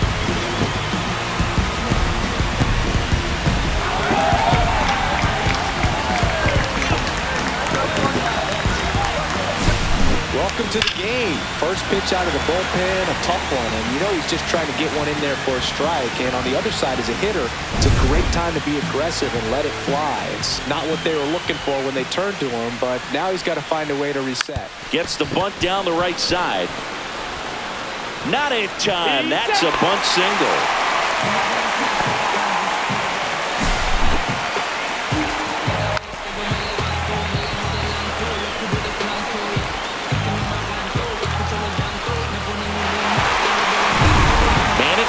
C: Welcome to the game. First pitch out of the bullpen, a tough one, and you know he's just trying to get one in there for a strike. And on the other side, as a hitter, it's a great time to be aggressive and let it fly. It's not what they were looking for when they turned to him, but now he's got to find a way to reset.
B: Gets the bunt down the right side. Not in time. That's a bunt single.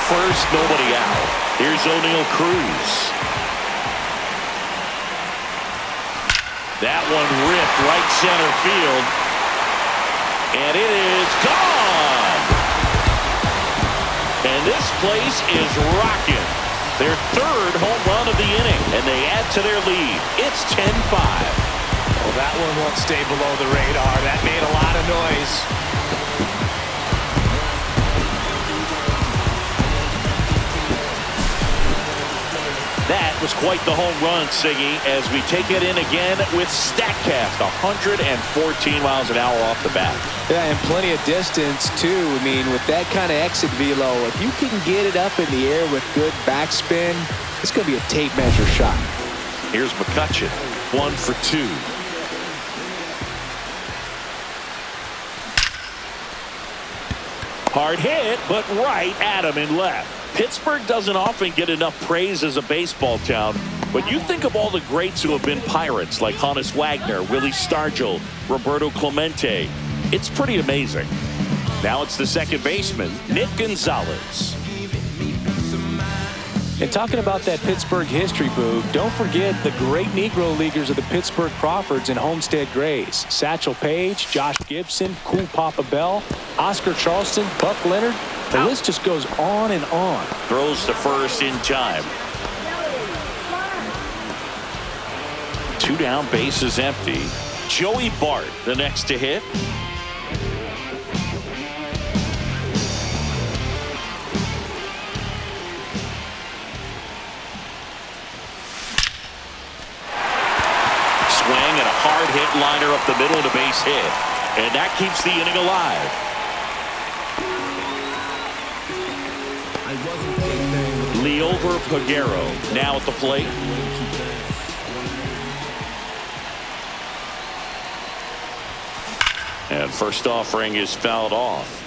B: First, nobody out. Here's O'Neal Cruz. That one ripped right center field. And it is gone. And this place is rocking. Their 3rd home run of the inning. And they add to their lead. It's 10-5.
C: Well, that one won't stay below the radar. That made a lot of noise.
B: That was quite the home run, Siggy, as we take it in again with StatCast. 114 miles an hour off the bat.
C: Yeah, and plenty of distance, too. I mean, with that kind of exit velo, if you can get it up in the air with good backspin, it's going to be a tape measure shot.
B: Here's McCutcheon, 1 for 2. Hard hit, but right at him in left. Pittsburgh doesn't often get enough praise as a baseball town, but you think of all the greats who have been Pirates, like Honus Wagner, Willie Stargell, Roberto Clemente. It's pretty amazing. Now it's the second baseman, Nick Gonzalez.
C: And talking about that Pittsburgh history, Boog, don't forget the great Negro Leaguers of the Pittsburgh Crawfords and Homestead Grays. Satchel Paige, Josh Gibson, Cool Papa Bell, Oscar Charleston, Buck Leonard. The list just goes on and on.
B: Throws to first in time. 2 down, bases empty. Joey Bart, the next to hit. Swing and a liner up the middle and a base hit. And that keeps the inning alive. Leover Peguero now at the plate. And first offering is fouled off.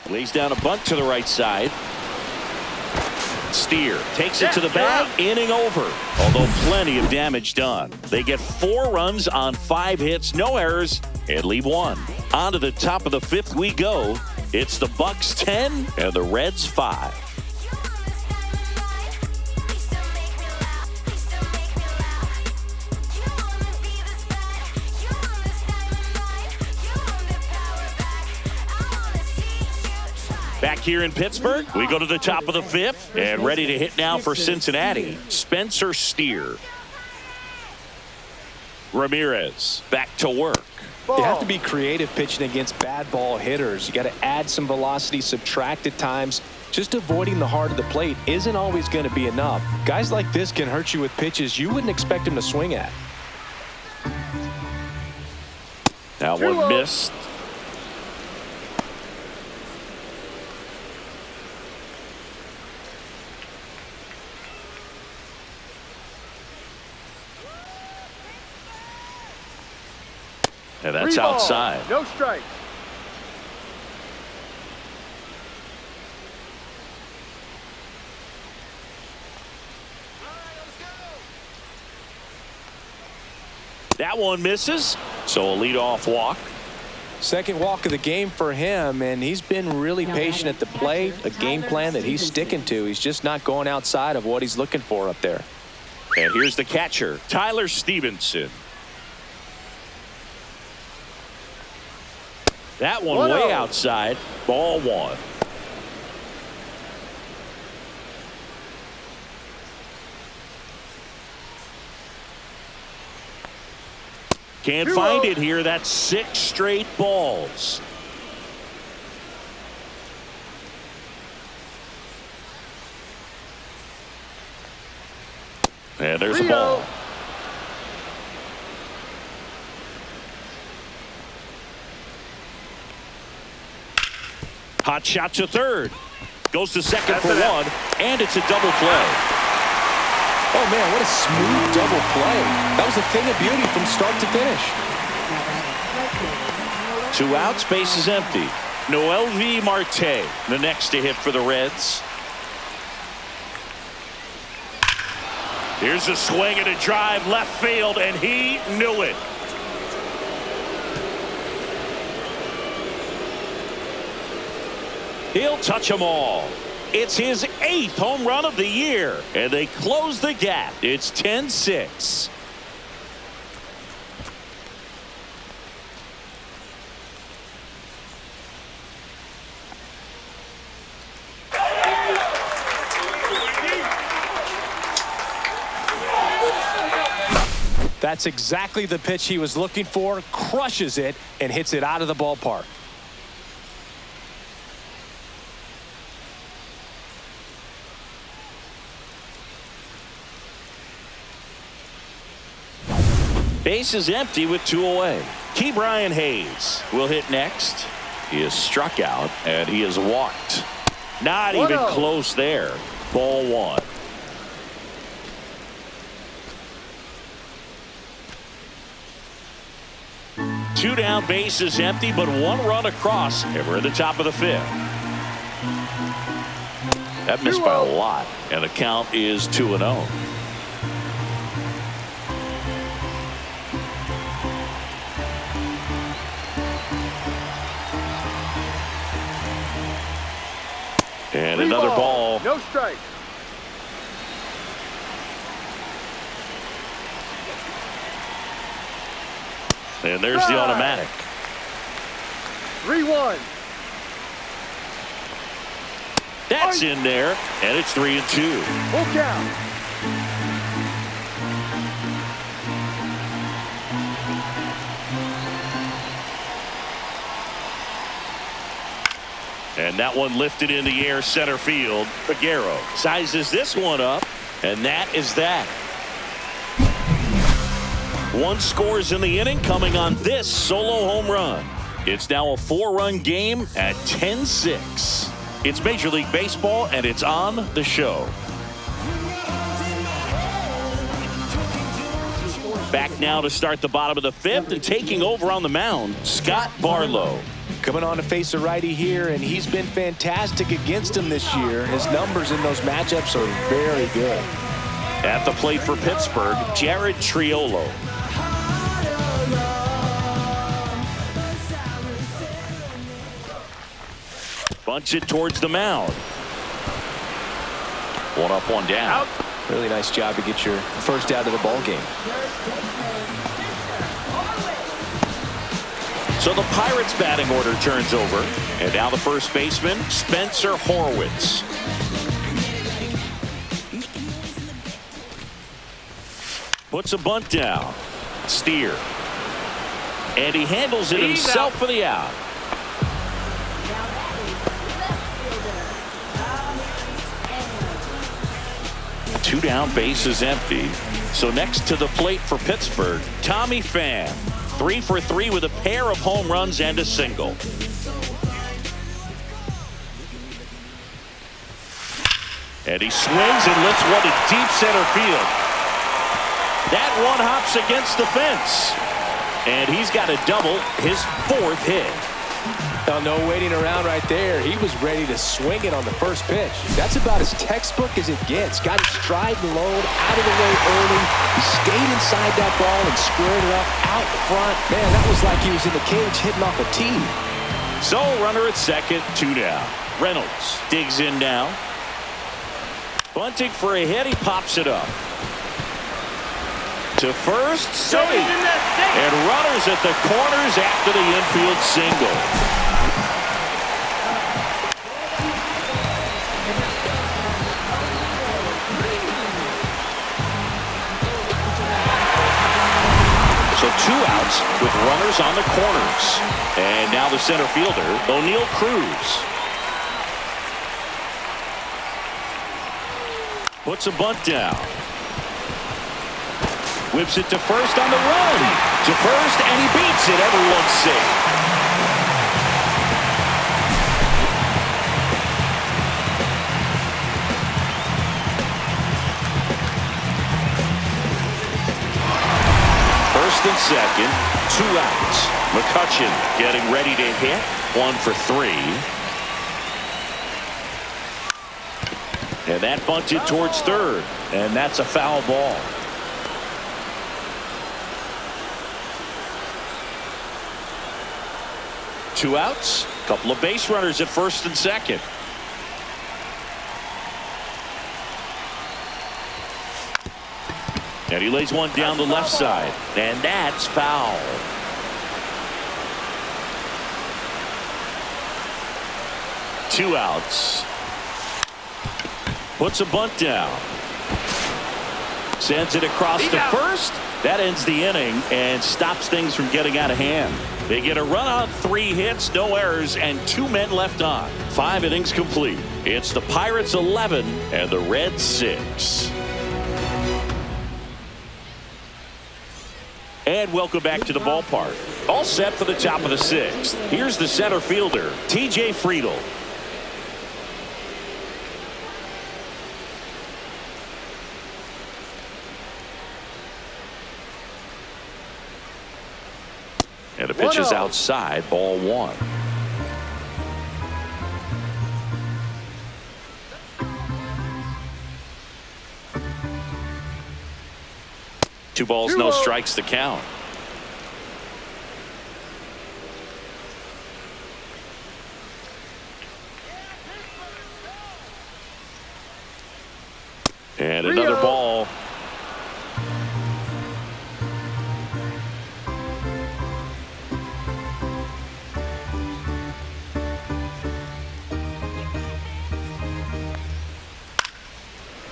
B: Lays down a bunt to the right side. Steer takes it to the bag. Inning over. Although plenty of damage done. They get 4 runs on 5 hits, no errors, and leave 1. On to the top of the 5th we go. It's the Bucks 10 and the Reds 5. Back here in Pittsburgh, we go to the top of the 5th and ready to hit now for Cincinnati. Spencer Steer. Ramirez back to work.
C: You have to be creative pitching against bad ball hitters. You got to add some velocity, subtract at times. Just avoiding the heart of the plate isn't always going to be enough. Guys like this can hurt you with pitches you wouldn't expect him to swing at.
B: That one missed. And that's outside.
D: No strikes.
B: That one misses. So a leadoff walk.
C: Second walk of the game for him, and he's been really patient at the plate. A game plan that he's sticking to. He's just not going outside of what he's looking for up there.
B: And here's the catcher, Tyler Stevenson. That one way outside. Ball 1. Can't find it here. That's 6 straight balls. And there's a ball. Hot shot to third. Goes to second for 1, and it's a double play.
C: Oh, man, what a smooth double play. That was a thing of beauty from start to finish.
B: 2 outs, base is empty. Noel V. Marte, the next to hit for the Reds. Here's a swing and a drive left field, and he knew it. He'll touch them all. It's his 8th home run of the year, and they close the gap. It's 10-6.
C: That's exactly the pitch he was looking for. Crushes it and hits it out of the ballpark.
B: Base is empty with 2 away. Ke'Bryan Hayes will hit next. He is struck out and he is walked. Not even close there. Ball 1. Two down, base is empty, but 1 run across, and we're at the top of the 5th. That missed by a lot, and the count is 2-0. And another ball.
D: No strike.
B: And there's the automatic.
D: 3-1.
B: That's in there, and it's 3-2.
D: Full count.
B: And that one lifted in the air center field. Figueroa sizes this one up, and that is that. One scores in the inning coming on this solo home run. It's now a 4-run game at 10-6. It's Major League Baseball, and it's on the show. Back now to start the bottom of the 5th, and taking over on the mound, Scott Barlow.
C: Coming on to face a righty here, and he's been fantastic against him this year. His numbers in those matchups are very good.
B: At the plate for Pittsburgh, Jared Triolo. Bunch it towards the mound. One up, one down.
D: Out.
C: Really nice job to get your first out of the ball game.
B: So the Pirates batting order turns over, and now the first baseman, Spencer Horwitz. Puts a bunt down. Steer. And he handles it himself for the out. Two down, bases empty. So next to the plate for Pittsburgh, Tommy Pham. 3 for 3 with a pair of home runs and a single. And he swings and lifts one to deep center field. That one hops against the fence. And he's got a double, his 4th hit.
C: Well, no waiting around right there. He was ready to swing it on the first pitch. That's about as textbook as it gets. Got his stride and load out of the way early. He stayed inside that ball and squared it up out front. Man, that was like he was in the cage hitting off a tee.
B: So runner at second, 2 down. Reynolds digs in now. Bunting for a hit, he pops it up. To first, safe. And runners at the corners after the infield single. So 2 outs with runners on the corners. And now the center fielder, O'Neal Cruz. Puts a bunt down. Whips it to first on the run. To first, and he beats it. Everyone's safe. First and second, 2 outs. McCutchen getting ready to hit. 1 for 3. And that bunted towards third. And that's a foul ball. Two outs, couple of base runners at first and second. And he lays one down the left side, and that's foul. Two outs. Puts a bunt down. Sends it across to first. That ends the inning and stops things from getting out of hand. They get a run on 3 hits, no errors, and 2 men left on. 5 innings complete. It's the Pirates 11 and the Reds 6. And welcome back to the ballpark. All set for the top of the 6th. Here's the center fielder, T.J. Friedl. And the pitch is outside, ball 1. Two balls, no strikes, the count. And another ball.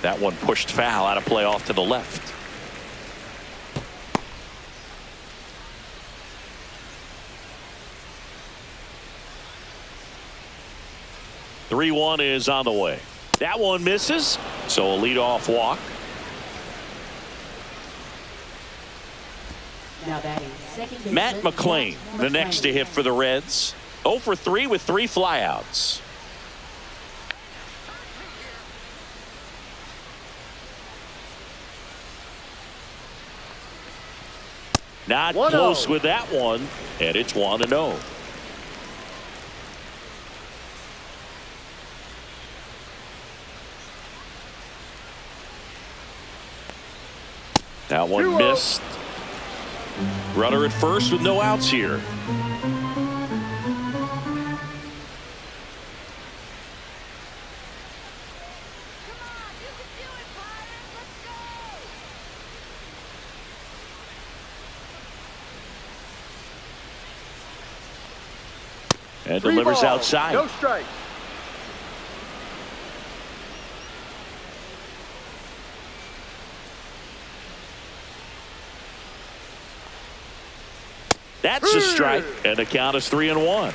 B: That one pushed foul, out of play off to the left. 3-1 is on the way. That one misses, so a leadoff walk.
F: Now batting second baseman,
B: Matt McClain, the next to hit for the Reds. 0 for 3 with 3 flyouts. Not close with that one, and it's 1-0. That one missed. Runner at first with no outs here. And delivers outside.
D: No strike.
B: That's a strike, and the count is 3-1.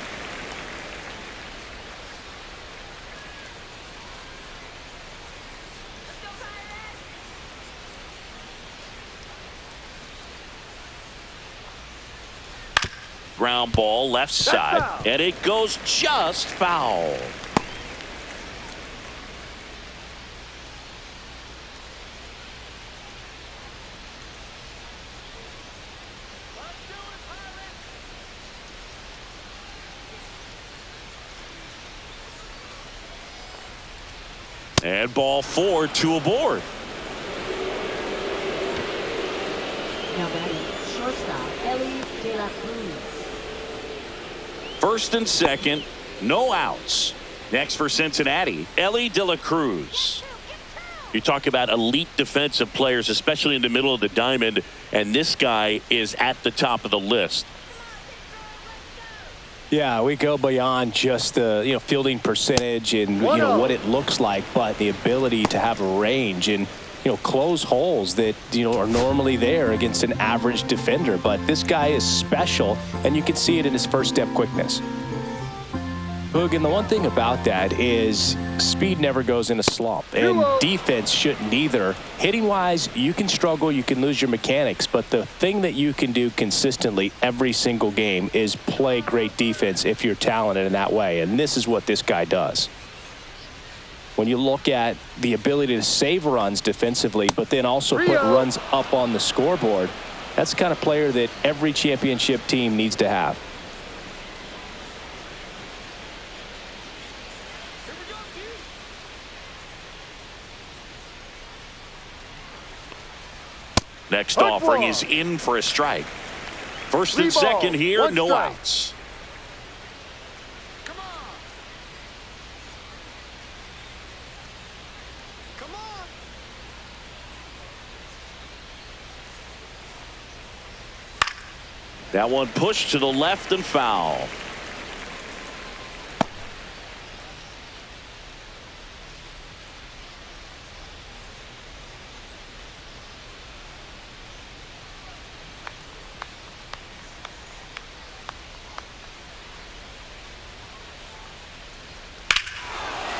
B: Ground ball left side, and it goes just foul. And ball 4, 2 aboard.
F: Now batting shortstop, Ellie De La Cruz.
B: First and second, no outs. Next for Cincinnati, Ellie De La Cruz. You talk about elite defensive players, especially in the middle of the diamond, and this guy is at the top of the list.
C: Yeah, we go beyond just the fielding percentage and what it looks like, but the ability to have a range and close holes that are normally there against an average defender. But this guy is special, and you can see it in his first step quickness. Boog, and the one thing about that is speed never goes in a slump, and defense shouldn't either. Hitting wise, you can struggle, you can lose your mechanics, but the thing that you can do consistently every single game is play great defense if you're talented in that way, and this is what this guy does. When you look at the ability to save runs defensively, but then also put runs up on the scoreboard, that's the kind of player that every championship team needs to have.
B: Next offering is in for a strike. First and second here, no outs. That one pushed to the left and foul.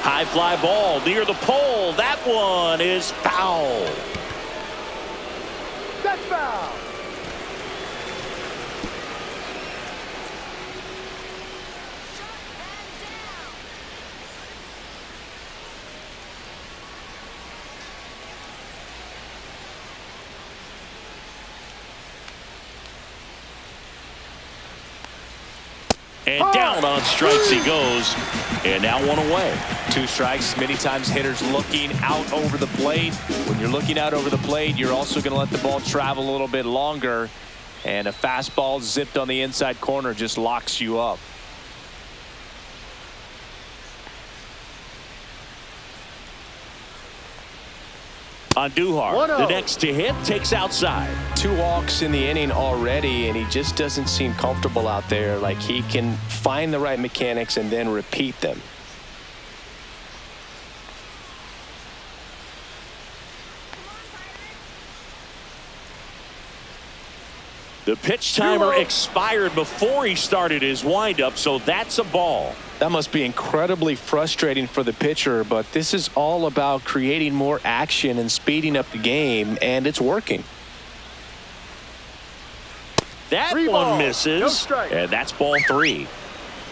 B: High fly ball near the pole. That one is foul.
D: That's foul.
B: And down on strikes he goes. And now one away.
C: 2 strikes. Many times hitters looking out over the plate. When you're looking out over the plate, you're also going to let the ball travel a little bit longer. And a fastball zipped on the inside corner just locks you up.
B: On Duhar, the next to hit takes outside.
C: 2 walks in the inning already, and he just doesn't seem comfortable out there. Like he can find the right mechanics and then repeat them.
B: The pitch timer expired before he started his windup, so that's a ball.
C: That must be incredibly frustrating for the pitcher, but this is all about creating more action and speeding up the game, and it's working.
B: That one misses, and that's ball 3.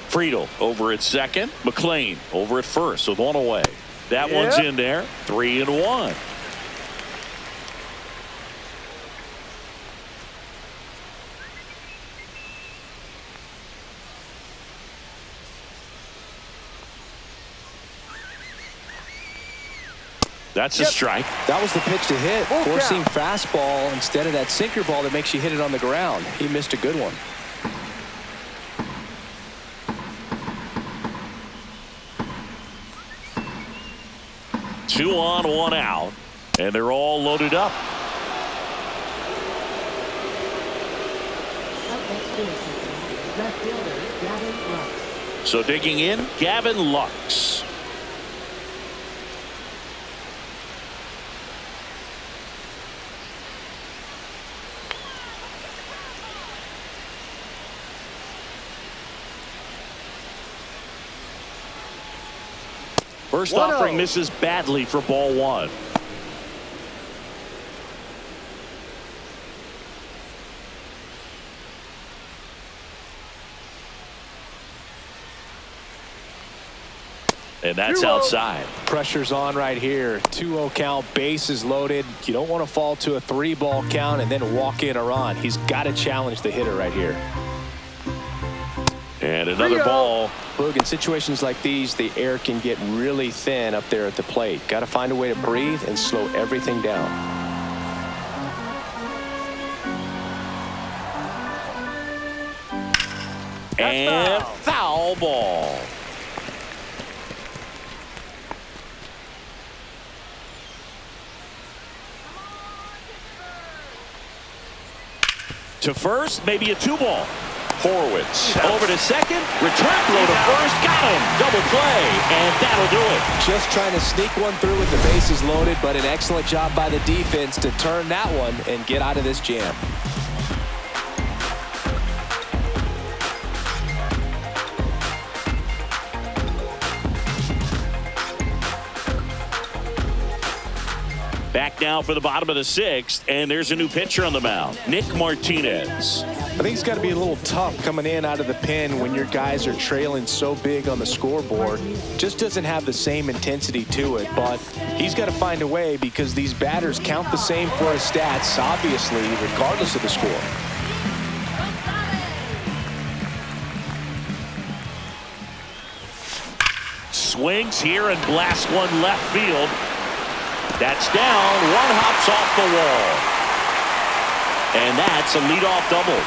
B: Friedel over at second. McLean over at first with one away. That one's in there. 3-1. That's a strike.
C: That was the pitch to hit. Forcing fastball instead of that sinker ball that makes you hit it on the ground. He missed a good one.
B: Two on, one out, and they're all loaded up.
F: Left fielder, Gavin Lux.
B: So digging in, Gavin Lux. First offering misses badly for ball 1. And that's outside.
C: Pressure's on right here. 2-0 count, bases loaded. You don't want to fall to a 3-ball count and then walk in a run. He's got to challenge the hitter right here.
B: And another ball.
C: Boog, in situations like these, the air can get really thin up there at the plate. Got to find a way to breathe and slow everything down.
B: And foul ball. To first, maybe a 2-ball. Horwitz over to second, return throw to first, got him, double play, and that'll do it.
C: Just trying to sneak one through with the bases loaded, but an excellent job by the defense to turn that one and get out of this jam.
B: Back now for the bottom of the 6th, and there's a new pitcher on the mound, Nick Martinez.
C: I think it's got to be a little tough coming in out of the pen when your guys are trailing so big on the scoreboard. Just doesn't have the same intensity to it, but he's got to find a way because these batters count the same for his stats, obviously, regardless of the score.
B: Swings here and blasts one left field. That's down. One hops off the wall. And that's a leadoff double.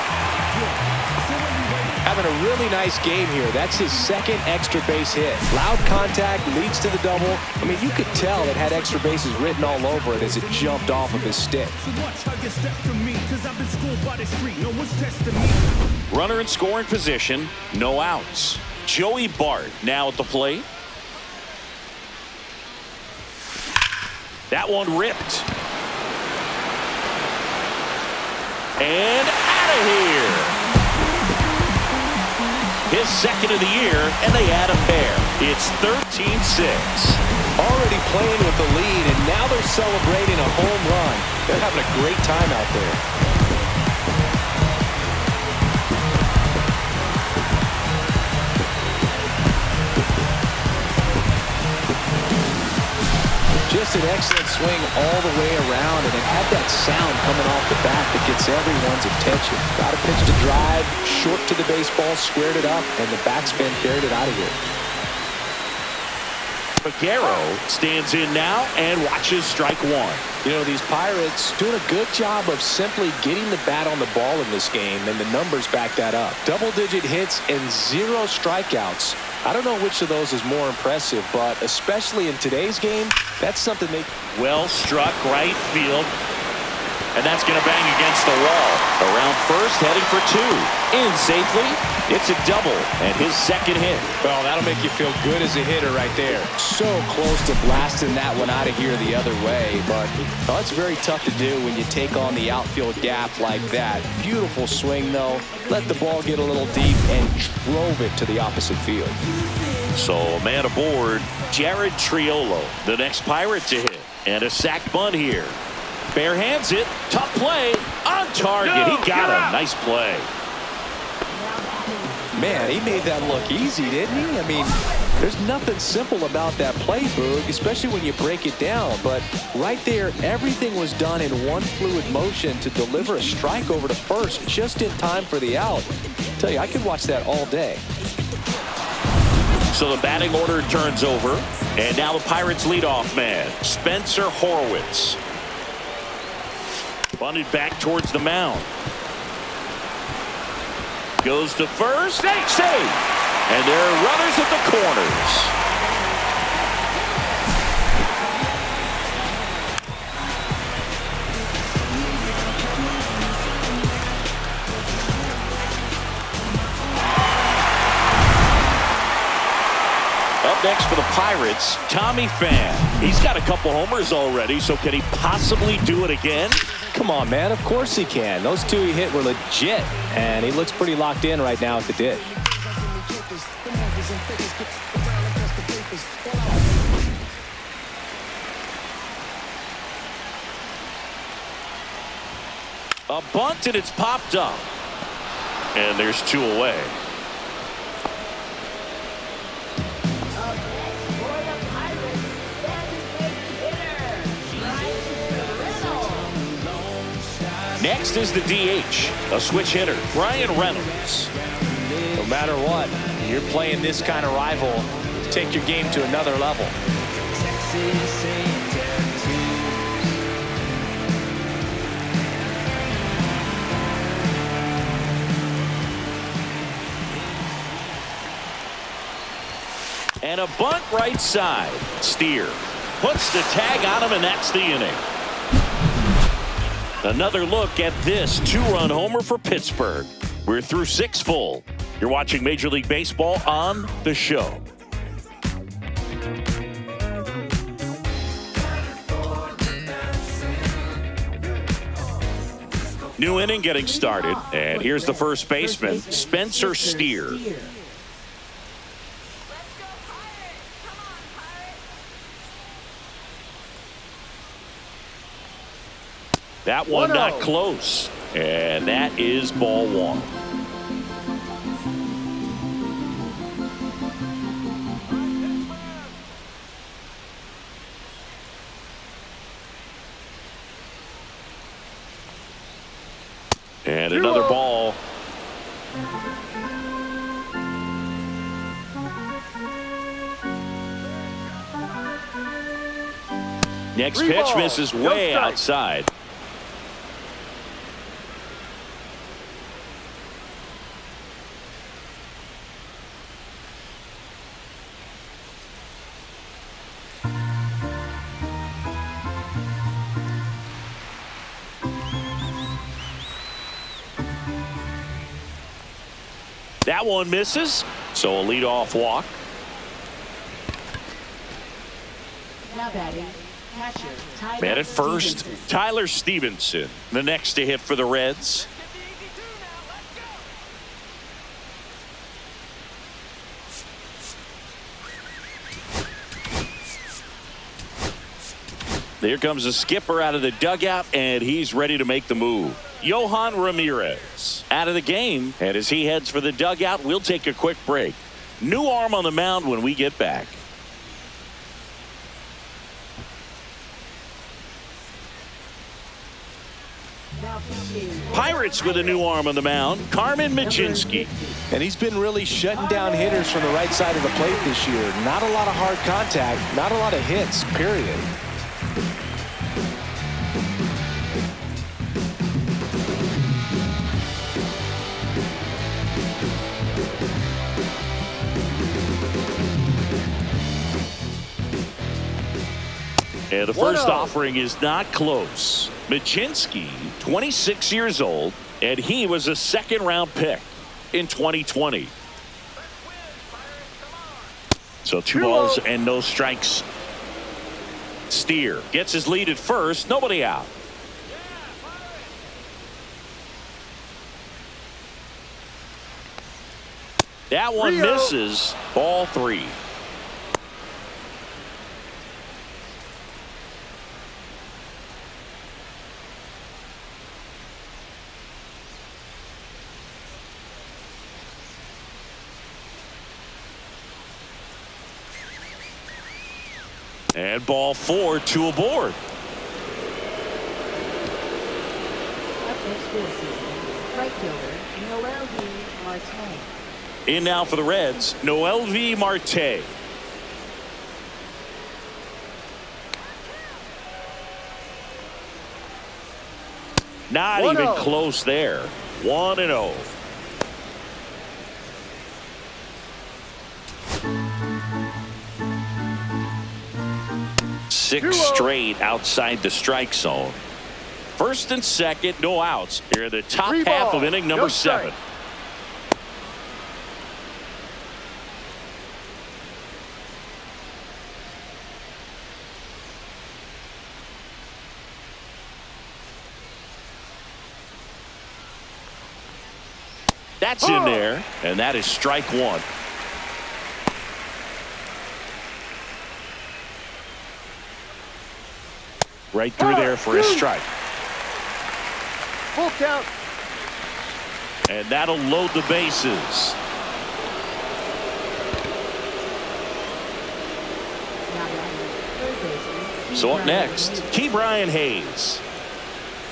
C: Having a really nice game here. That's his second extra base hit. Loud contact leads to the double. I mean, you could tell it had extra bases written all over it as it jumped off of his stick.
B: Runner in scoring position, no outs. Joey Bart now at the plate. That one ripped. And out of here. His second of the year, and they add a pair. It's 13-6.
C: Already playing with the lead, and now they're celebrating a home run. They're having a great time out there. Just an excellent swing all the way around, and it had that sound coming off the bat that gets everyone's attention. Got a pitch to drive, short to the baseball, squared it up, and the backspin carried it out of here.
B: Vaquero stands in now and watches strike one.
C: You know, these Pirates doing a good job of simply getting the bat on the ball in this game, and the numbers back that up. Double-digit hits and 0 strikeouts. I don't know which of those is more impressive, but especially in today's game, that's something they...
B: Well struck right field. And that's going to bang against the wall. Around first, heading for 2. In safely. It's a double and his second hit.
C: Well, that'll make you feel good as a hitter right there. So close to blasting that one out of here the other way, but well, it's very tough to do when you take on the outfield gap like that. Beautiful swing, though. Let the ball get a little deep and drove it to the opposite field.
B: So a man aboard, Jared Triolo, the next Pirate to hit. And a sac bunt here. Bare hands it. Tough play. On target. He got him. Nice play.
C: Man, he made that look easy, didn't he? I mean, there's nothing simple about that play, Boog, especially when you break it down. But right there, everything was done in one fluid motion to deliver a strike over to first just in time for the out. I tell you, I could watch that all day.
B: So the batting order turns over. And now the Pirates leadoff man, Spencer Horwitz. Bunted back towards the mound. Goes to first. Save! And there are runners at the corners. Up next for the Pirates, Tommy Pham. He's got a couple homers already, so can he possibly do it again?
C: Come on, man. Of course he can. Those two he hit were legit, and he looks pretty locked in right now at the dish.
B: A bunt, and it's popped up. And there's 2 away. Next is the DH, a switch hitter, Brian Reynolds.
C: No matter what, you're playing this kind of rival, take your game to another level.
B: And a bunt right side. Steer puts the tag on him, and that's the inning. Another look at this 2-run homer for Pittsburgh. We're through 6 full. You're watching Major League Baseball on The Show. New inning getting started. And here's the first baseman, Spencer Steer. That one not close. And that is ball 1. And another ball. Next pitch misses way outside. That one misses, so a leadoff walk.
F: Now batting, catcher,
B: Man at first, Tyler Stevenson, the next to hit for the Reds. There comes a skipper out of the dugout, and he's ready to make the move. Yohan Ramirez out of the game, and as he heads for the dugout, we'll take a quick break. New arm on the mound when we get back. Pirates with a new arm on the mound, Carmen Michinski.
C: And he's been really shutting down hitters from the right side of the plate this year. Not a lot of hard contact, not a lot of hits, period.
B: And the first offering is not close. Majinski, 26 years old, and he was a second-round pick in 2020. So 2 balls and no strikes. Steer gets his lead at first. Nobody out. That one misses. Ball 3. And ball 4, 2 aboard.
F: Up next for the season, right fielder, Noel V. Marte.
B: In now for the Reds, Noel V. Marte. Not even close there. 1-0. Six straight outside the strike zone. First and second, no outs. Here, the top half of inning number 7. That's in there, and that is strike 1. Right through there for a strike.
D: Full count.
B: And that'll load the bases. So up next, Brian Hayes.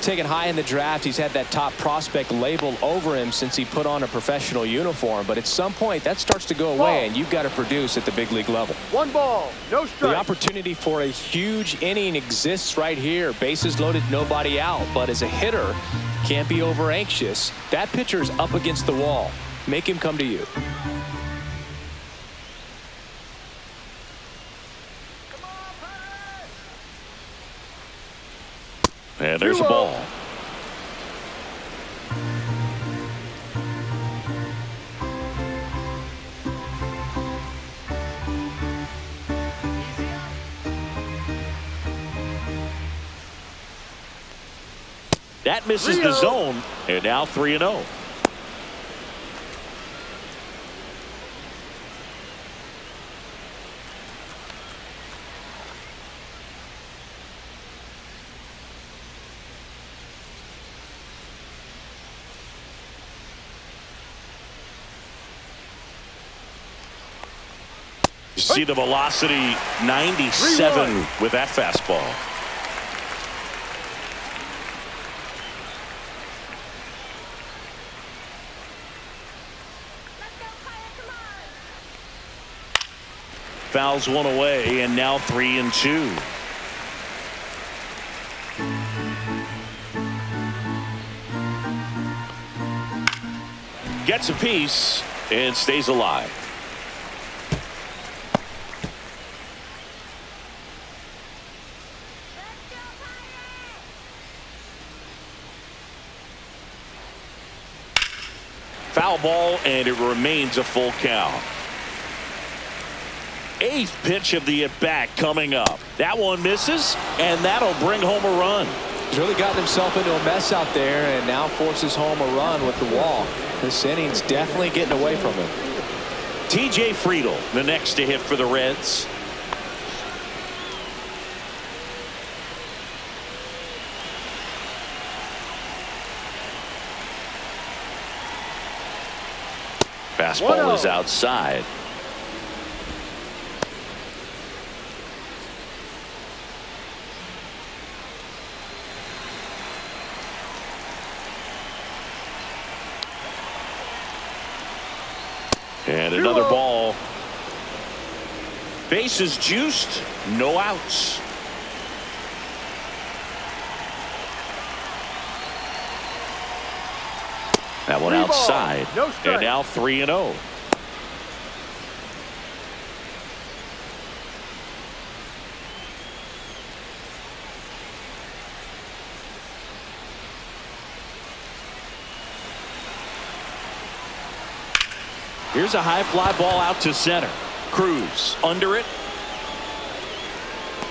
C: Taken high in the draft, he's had that top prospect label over him since he put on a professional uniform. But at some point, that starts to go away, and you've got to produce at the big league level.
D: 1 ball, no strike.
C: The opportunity for a huge inning exists right here. Bases loaded, nobody out. But as a hitter, can't be over anxious. That pitcher's up against the wall. Make him come to you.
B: And there's a ball. That misses the zone, and now 3-0. See the velocity, 97 with that fastball. Fouls one away, and now 3-2. Gets a piece and stays alive. Foul ball, and it remains a full count. 8th pitch of the at-bat coming up. That one misses, and that'll bring home a run.
C: He's really gotten himself into a mess out there and now forces home a run with the wall. This inning's definitely getting away from him.
B: TJ Friedl, the next to hit for the Reds. Fastball is outside. And another ball. Bases juiced, no outs. That one outside, and now 3-0. Here's a high fly ball out to center. Cruz under it.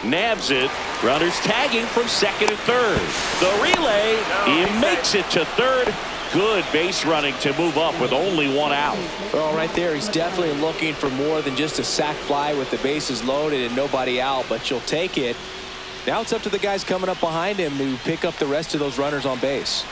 B: Nabs it. Runners tagging from second and third. The relay. He makes it to third. Good base running to move up with only one out.
C: Well, right there, he's definitely looking for more than just a sac fly with the bases loaded and nobody out, but you'll take it. Now it's up to the guys coming up behind him to pick up the rest of those runners on base.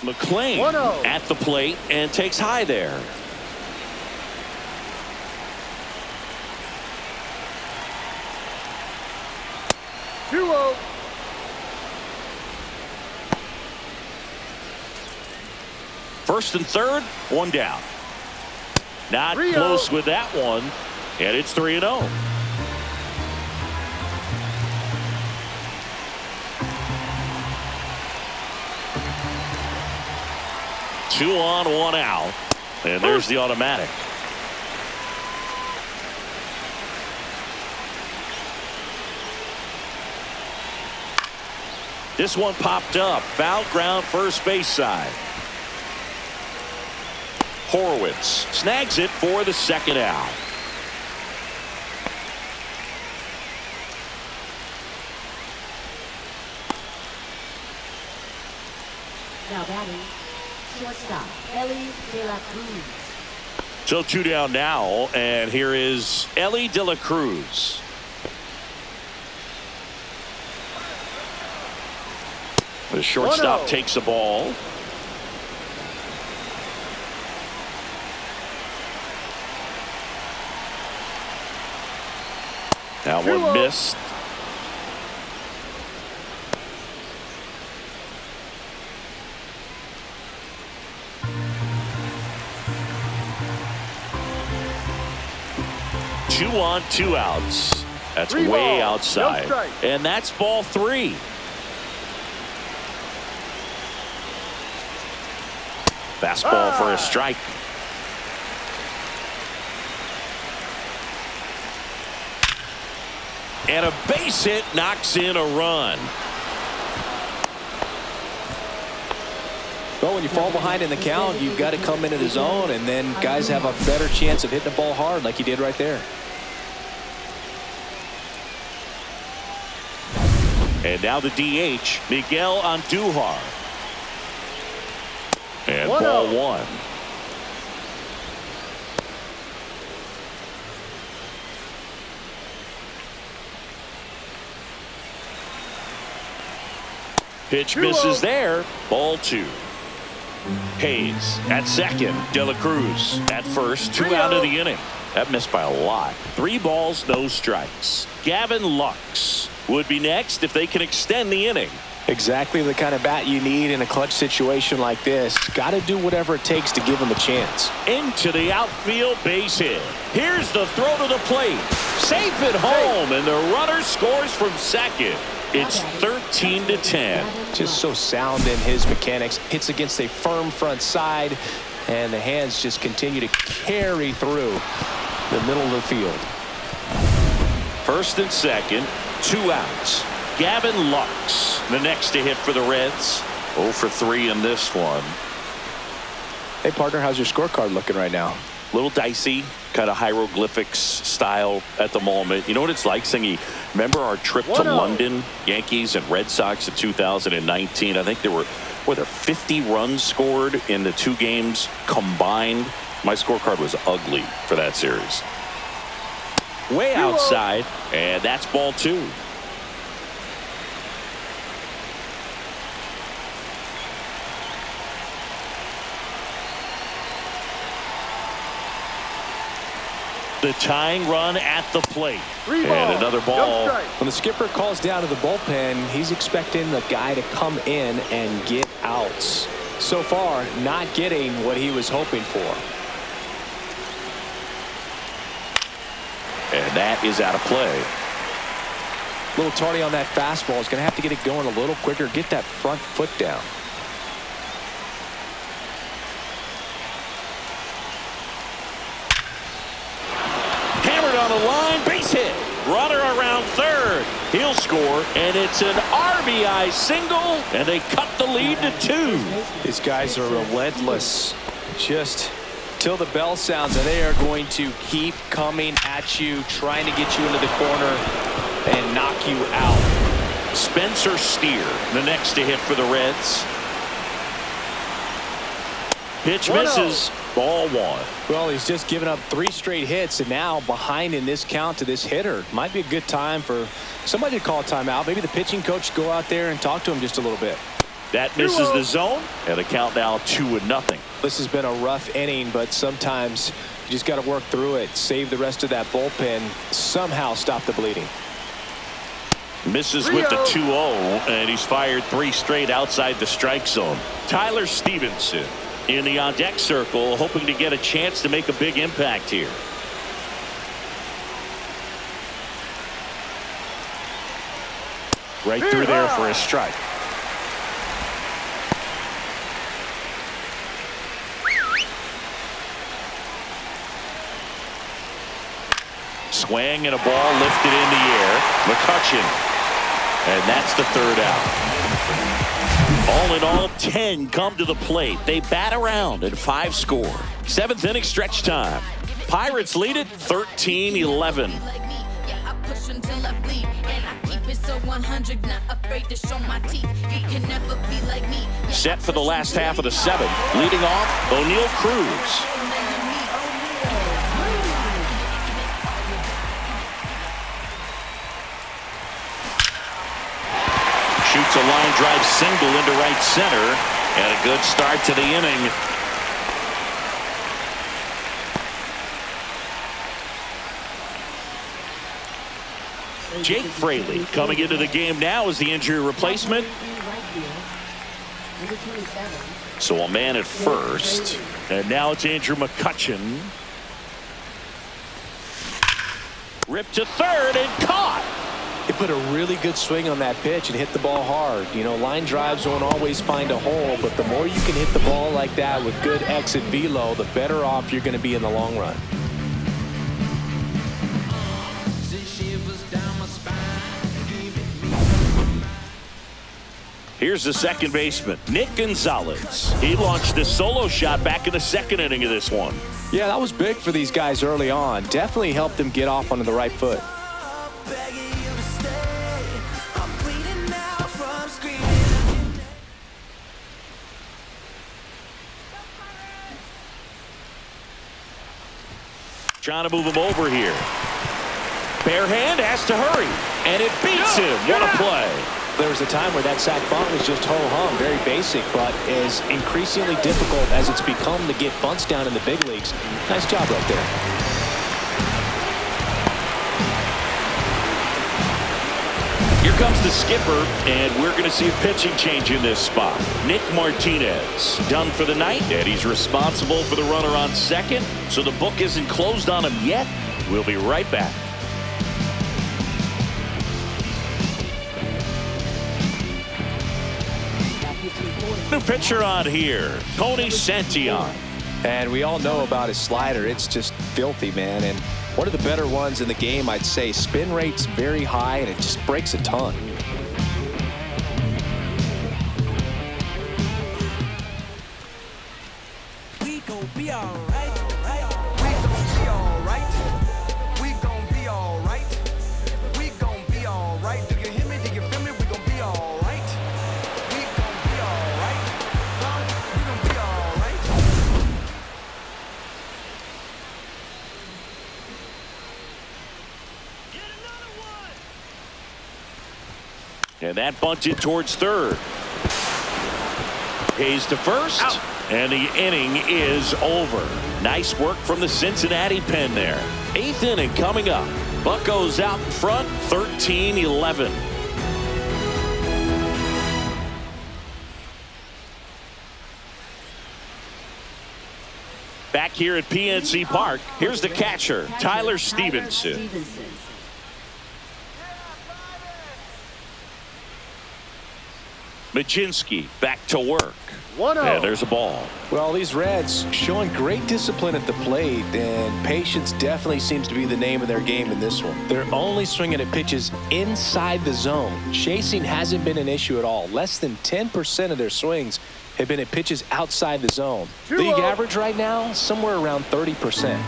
B: McLean
D: 1-0.
B: at the plate and takes high there. First and third, one down. Not close with that one, and it's 3-0. Two on, one out, and there's the automatic. This one popped up, foul ground first base side. Horowitz snags it for the second out.
F: Now batting, shortstop, Ellie De La Cruz.
B: So two down now, and here is Ellie De La Cruz. The shortstop takes the ball. Now one missed. Two on, two outs. That's way outside. And that's ball three. Fastball for a strike. And a base hit knocks in a run.
C: Well, when you fall behind in the count, you've got to come into the zone, and then guys have a better chance of hitting the ball hard like you did right there.
B: And now the DH, Miguel Andujar. And ball one. Pitch misses there. Ball two. Hayes at second. De La Cruz at first. Two out of the inning. That missed by a lot. 3 balls, no strikes. Gavin Lux would be next if they can extend the inning.
C: Exactly the kind of bat you need in a clutch situation like this. Got to do whatever it takes to give him a chance.
B: Into the outfield, base hit. Here's the throw to the plate. Safe at home, and the runner scores from second. It's 13-10.
C: Just so sound in his mechanics. Hits against a firm front side, and the hands just continue to carry through the middle of the field.
B: First and second, 2 outs. Gavin Lux, the next to hit for the Reds. 0 for 3 in this one.
C: Hey, partner, how's your scorecard looking right now?
B: Little dicey, kind of hieroglyphics style at the moment. You know what it's like, Singy? Remember our trip to London, Yankees and Red Sox in 2019? I think there were 50 runs scored in the 2 games combined. My scorecard was ugly for that series. Way outside, and that's ball 2. The tying run at the plate. And another ball.
C: When the skipper calls down to the bullpen, he's expecting the guy to come in and get outs. So far, not getting what he was hoping for.
B: And that is out of play.
C: A little tardy on that fastball. He's going to have to get it going a little quicker. Get that front foot down.
B: On the line, base hit. He'll score, and it's an RBI single, and they cut the lead to 2.
C: These guys are relentless. Just till the bell sounds, and they are going to keep coming at you, trying to get you into the corner and knock you out.
B: Spencer Steer, the next to hit for the Reds. Pitch misses. Ball 1.
C: Well, he's just given up 3 straight hits, and now behind in this count to this hitter. Might be a good time for somebody to call a timeout. Maybe the pitching coach go out there and talk to him just a little bit.
B: That misses the zone, and the count now 2-0.
C: This has been a rough inning, but sometimes you just got to work through it, save the rest of that bullpen, somehow stop the bleeding.
B: Misses with the 2-0, and he's fired 3 straight outside the strike zone. Tyler Stevenson in the on-deck circle, hoping to get a chance to make a big impact here. Right through there for a strike. Swing and a ball lifted in the air. McCutchen. And that's the 3rd out. All in all, 10 come to the plate. They bat around and 5 score. 7th inning stretch time. Pirates lead it 13-11. Set for the last half of the 7th. Leading off, O'Neal Cruz. Shoots a line drive single into right center, and a good start to the inning. Jake Fraley coming into the game now as the injury replacement. So a man at first, and now it's Andrew McCutchen. Ripped to 3rd and caught.
C: He put a really good swing on that pitch and hit the ball hard. You know, line drives won't always find a hole, but the more you can hit the ball like that with good exit velo, the better off you're going to be in the long run.
B: Here's the second baseman, Nick Gonzalez. He launched a solo shot back in the 2nd inning of this one.
C: Yeah, that was big for these guys early on. Definitely helped them get off onto the right foot.
B: Trying to move him over here. Bare hand has to hurry, and it beats him. What a play.
C: There was a time where that sac bunt was just ho-hum, very basic, but is increasingly difficult as it's become to get bunts down in the big leagues. Nice job right there.
B: Here comes the skipper, and we're going to see a pitching change in this spot. Nick Martinez done for the night, and he's responsible for the runner on 2nd, so the book isn't closed on him yet. We'll be right back. New pitcher on here, Tony Santillan.
C: And we all know about his slider. It's just filthy, man. And one of the better ones in the game, I'd say. Spin rate's very high, and it just breaks a ton.
E: We gon' be alright. We gon' be alright. We gon' be alright. We gon' be alright. Do you hear me? Do you feel me? We gon' be alright. We gon' be alright. We gon' be alright.
B: And that bunted towards 3rd. Hayes to 1st. And the inning is over. Nice work from the Cincinnati pen there. 8th inning coming up. Buccos out in front, 13-11. Back here at PNC Park, here's the catcher, Tyler Stevenson. Majinski back to work.
D: 1-0.
B: And there's a ball.
C: Well, these Reds showing great discipline at the plate, and patience definitely seems to be the name of their game in this one. They're only swinging at pitches inside the zone. Chasing hasn't been an issue at all. Less than 10% of their swings have been at pitches outside the zone.
D: 2-0.
C: League average right now, somewhere around 30%.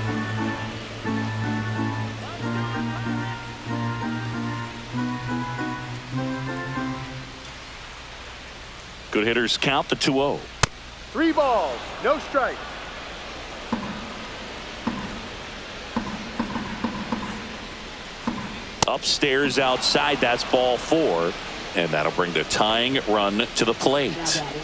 B: Good hitters count the 2-0.
D: 3 balls, no strikes.
B: Upstairs outside, that's ball 4. And that'll bring the tying run to the plate.
F: Now batting,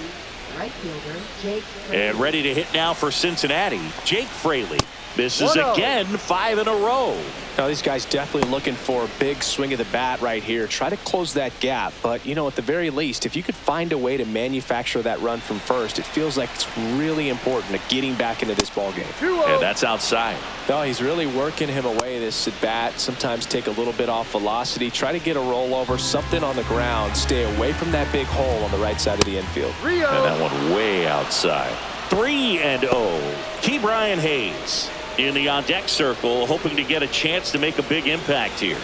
F: right fielder, Jake
B: And ready to hit now for Cincinnati, Jake Fraley. Misses
D: 1-0.
B: again, 5 in a row.
C: Now, these guys definitely looking for a big swing of the bat right here. Try to close that gap. But, you know, at the very least, if you could find a way to manufacture that run from first, it feels like it's really important to getting back into this ball game.
D: 2-0.
B: And that's outside.
C: No, he's really working him away, this at bat. Sometimes take a little bit off velocity. Try to get a rollover, something on the ground. Stay away from that big hole on the right side of the infield.
D: 3-0.
B: And that one way outside. 3-0. Key Brian Hayes in the on-deck circle, hoping to get a chance to make a big impact here.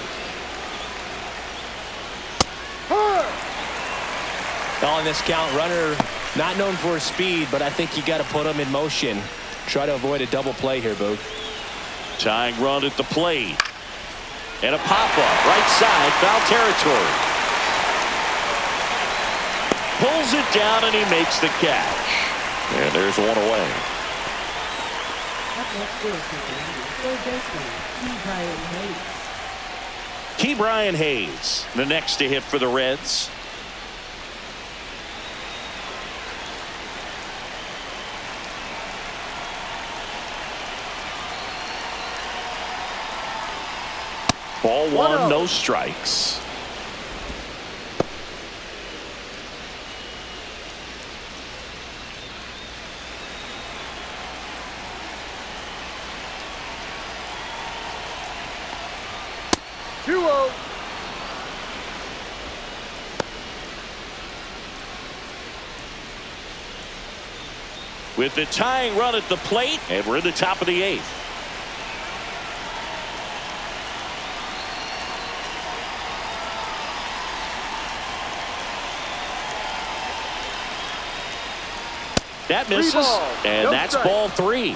C: On this count, runner not known for his speed, but I think you got to put him in motion. Try to avoid a double play here, Boog.
B: Tying run at the plate. And a pop-up, right side, foul territory. Pulls it down and he makes the catch. And there's one away.
F: Up next field Cincinnati, third baseman, Brian Hayes.
B: Key Brian Hayes, the next to hit for the Reds. Ball 1, no strikes. With the tying run at the plate, and we're in the top of the 8th. That misses, and
D: no
B: that's
D: strike.
B: ball 3.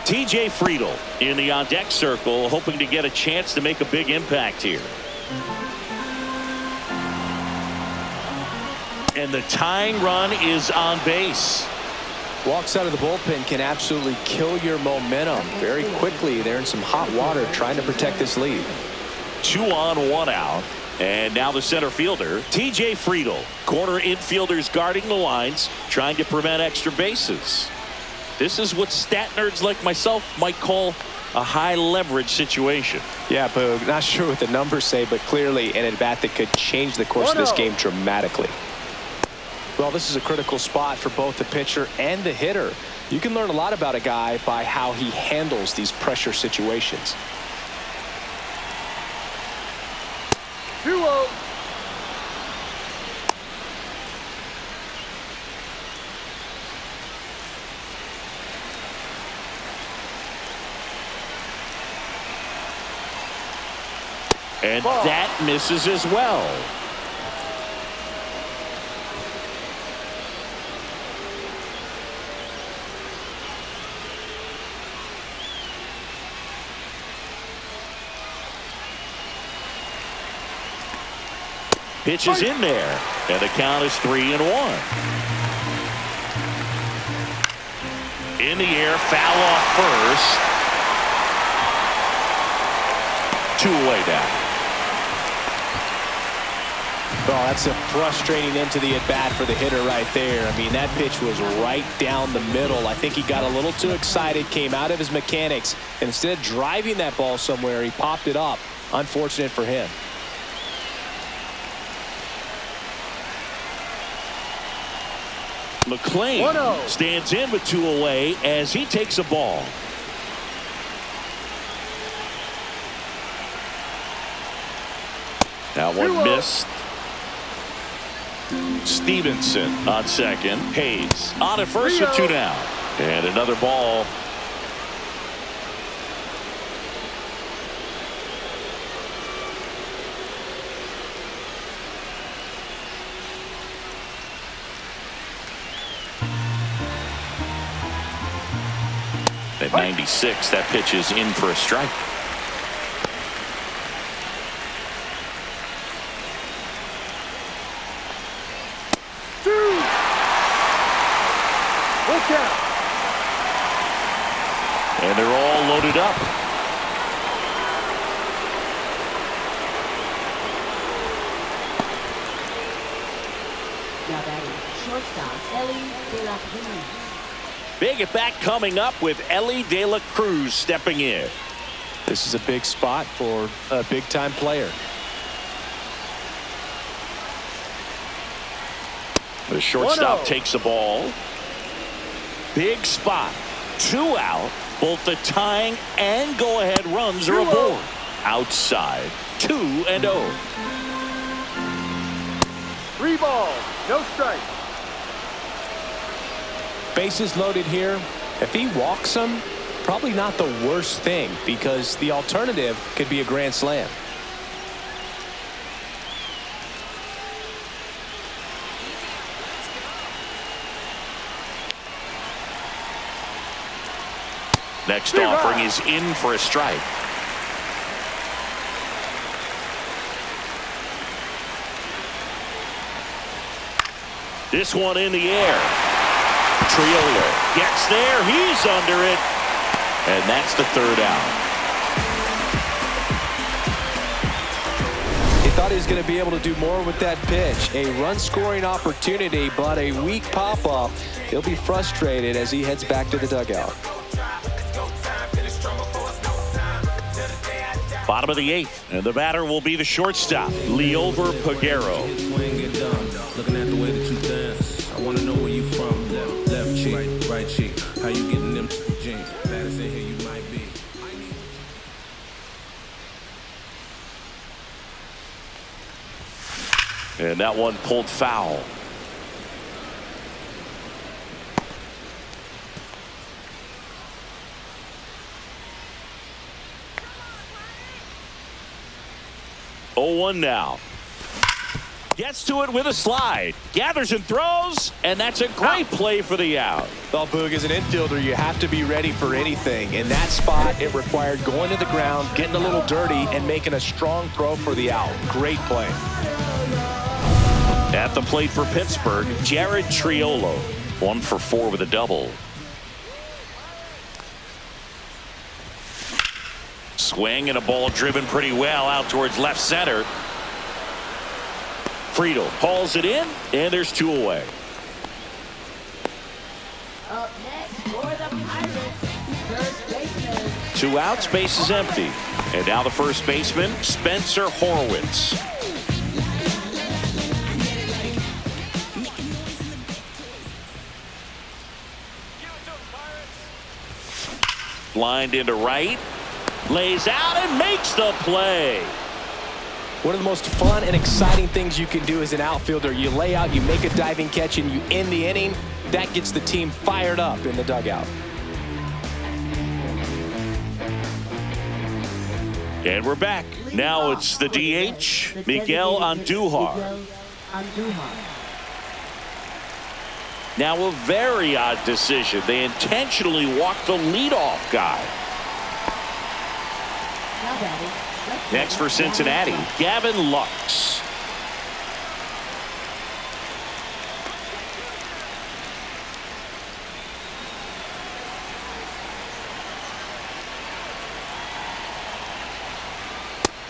B: TJ Friedel in the on-deck circle, hoping to get a chance to make a big impact here. And the tying run is on base.
C: Walks out of the bullpen can absolutely kill your momentum very quickly. They're in some hot water trying to protect this lead.
B: 2 on, 1 out. And now the center fielder, TJ Friedel. Corner infielders guarding the lines, trying to prevent extra bases. This is what stat nerds like myself might call a high leverage situation.
C: Yeah, Boog, not sure what the numbers say, but clearly an at-bat that could change the course of this game dramatically. Well, this is a critical spot for both the pitcher and the hitter. You can learn a lot about a guy by how he handles these pressure situations.
D: 2-0.
B: And that misses as well. Pitch is in there, and the count is 3-1. In the air, foul off first. 2 away now.
C: Oh, that's a frustrating end to the at-bat for the hitter right there. I mean, that pitch was right down the middle. I think he got a little too excited, came out of his mechanics, and instead of driving that ball somewhere, he popped it up. Unfortunate for him.
B: McLean
D: 1-0.
B: stands in with 2 away as he takes a ball. That one
D: 2-0.
B: missed. Stevenson on second. Hayes on at first with 2 down. And another ball. At 96, that pitch is in for a strike. And they're all loaded up.
F: Now batting, shortstop, Ellie De La Cruz.
B: Big at bat coming up with Ellie De La Cruz stepping in.
C: This is a big spot for a big-time player.
B: The shortstop takes the ball. Big spot. 2 out. Both the tying and go-ahead runs are aboard. Outside. 2-0.
D: 3 balls, no strikes.
C: Bases loaded here. If he walks him, probably not the worst thing, because the alternative could be a grand slam.
B: Next offering is in for a strike. This one in the air. Triolo gets there. He's under it. And that's the 3rd out.
C: He thought he was going to be able to do more with that pitch. A run-scoring opportunity, but a weak pop-up. He'll be frustrated as he heads back to the dugout.
B: Bottom of the 8th, and the batter will be the shortstop, Liover Peguero.
G: Looking at the way that you dance, I want to know where you from. Left cheek, right cheek, how you getting them jeans? Baddest in here you might be.
B: And that one pulled foul. Oh, 1 now. Gets to it with a slide. Gathers and throws. And that's a great play for the out.
C: Well, Boog, as an infielder, you have to be ready for anything. In that spot, it required going to the ground, getting a little dirty, and making a strong throw for the out. Great play.
B: At the plate for Pittsburgh, Jared Triolo. 1 for 4 with a double. Swing and a ball driven pretty well out towards left center. Friedel hauls it in, and there's 2 away.
F: Up next for the Pirates, first baseman.
B: 2 outs, base is empty. And now the first baseman, Spencer Horwitz. Blind into right. Lays out and makes the play.
C: One of the most fun and exciting things you can do as an outfielder, you lay out, you make a diving catch, and you end the inning. That gets the team fired up in the dugout.
B: And we're back. Now it's the DH, Miguel Andujar. Now a very odd decision. They intentionally walked the leadoff guy. Next for Cincinnati, Gavin Lux.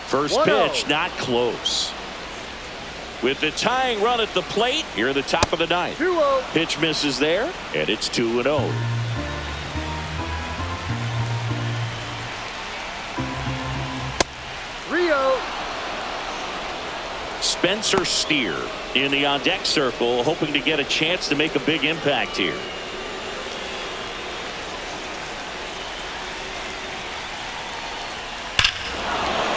B: First pitch, not close. With the tying run at the plate, here at the top of the 9th.
D: 2-0.
B: Pitch misses there, and it's 2-0.
D: Rio.
B: Spencer Steer in the on-deck circle, hoping to get a chance to make a big impact here.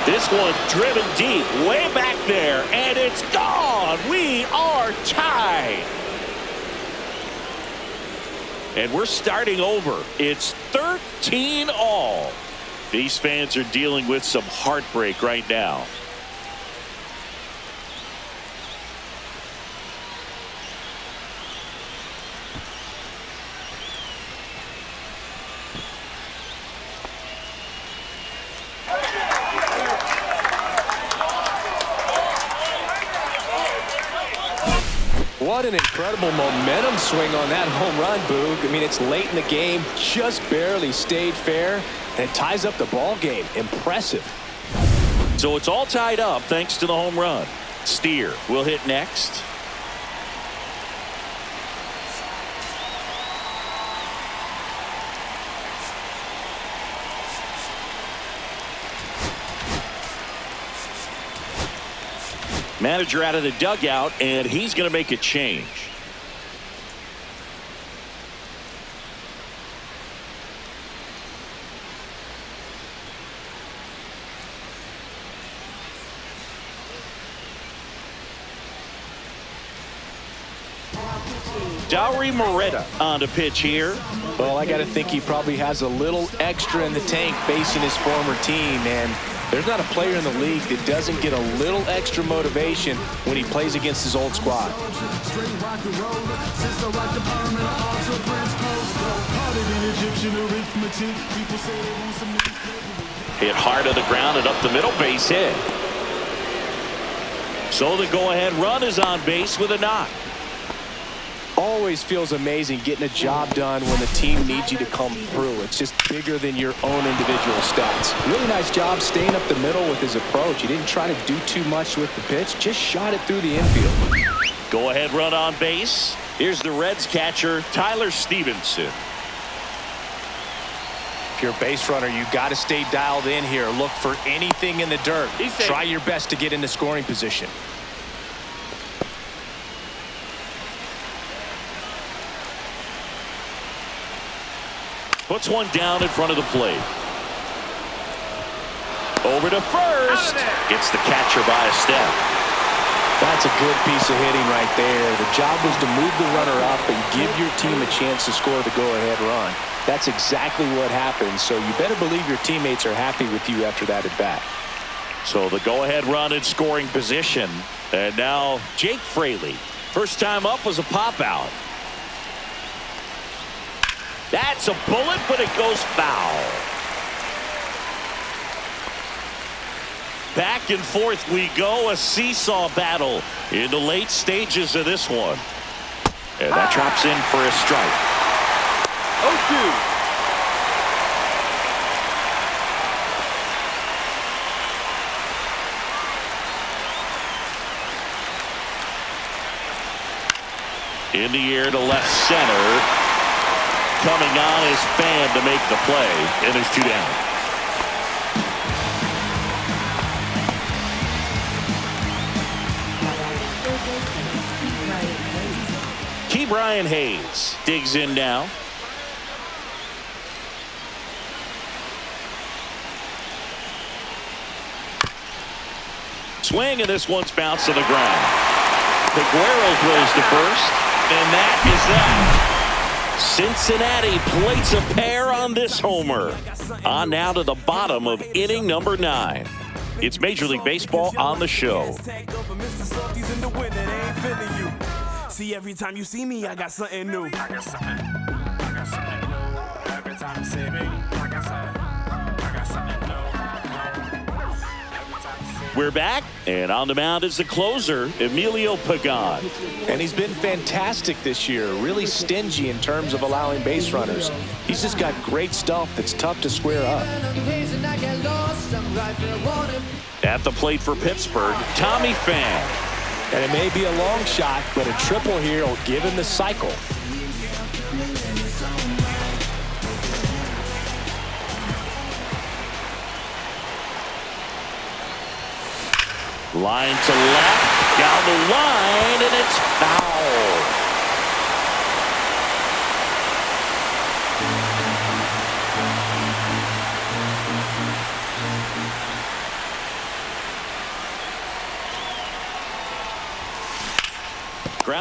B: This one driven deep, way back there, and it's gone. We are tied. And we're starting over. It's 13-all. These fans are dealing with some heartbreak right now.
C: What an incredible momentum swing on that home run, Boog. I mean, it's late in the game, just barely stayed fair, and it ties up the ball game. Impressive.
B: So it's all tied up thanks to the home run. Steer will hit next. Manager out of the dugout, and he's going to make a change. Dowry Moretta on the pitch here.
C: Well, I got to think he probably has a little extra in the tank facing his former team, and there's not a player in the league that doesn't get a little extra motivation when he plays against his old squad.
B: Hit hard to the ground and up the middle, base hit. So the go-ahead run is on base with a knock.
C: Always feels amazing getting a job done when the team needs you to come through. It's just bigger than your own individual stats. Really nice job staying up the middle with his approach. He didn't try to do too much with the pitch, just shot it through the infield.
B: Go ahead run on base. Here's the Reds catcher, Tyler Stevenson.
C: If you're a base runner, you got to stay dialed in here. Look for anything in the dirt. Try your best to get into scoring position.
B: Puts one down in front of the plate. Over to first. Gets the catcher by a step.
C: That's a good piece of hitting right there. The job was to move the runner up and give your team a chance to score the go-ahead run. That's exactly what happened, so you better believe your teammates are happy with you after that at bat.
B: So the go-ahead run in scoring position. And now Jake Fraley. First time up was a pop-out. That's a bullet, but it goes foul. Back and forth we go, a seesaw battle in the late stages of this one. And that drops in for a strike. 0-2. In the air to left center. Coming on is Fan to make the play, and there's two down. Ke'Bryan Hayes digs in now. Swing, and this one's bounced to the ground. Peguero throws to first, and that is that. Cincinnati plates a pair on this homer. On now to the bottom of inning number 9. It's Major League Baseball on the show.
H: See, every time you see me, I got something new. I got something new. Every time you see me, I got something new.
B: We're back, and on the mound is the closer, Emilio Pagan.
C: And he's been fantastic this year, really stingy in terms of allowing base runners. He's just got great stuff that's tough to square up.
B: At the plate for Pittsburgh, Tommy Pham.
C: And it may be a long shot, but a triple here will give him the cycle.
B: Line to left, down the line, and it's foul.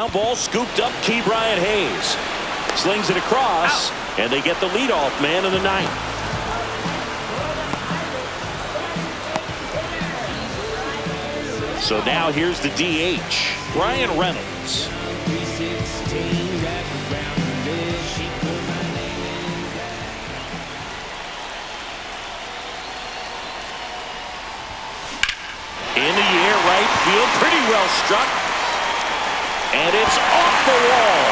B: Ground ball scooped up. Brian Hayes slings it across, and they get the leadoff man in the ninth. So now here's the DH, Ryan Reynolds. In the air, right field, pretty well struck. And it's off the wall.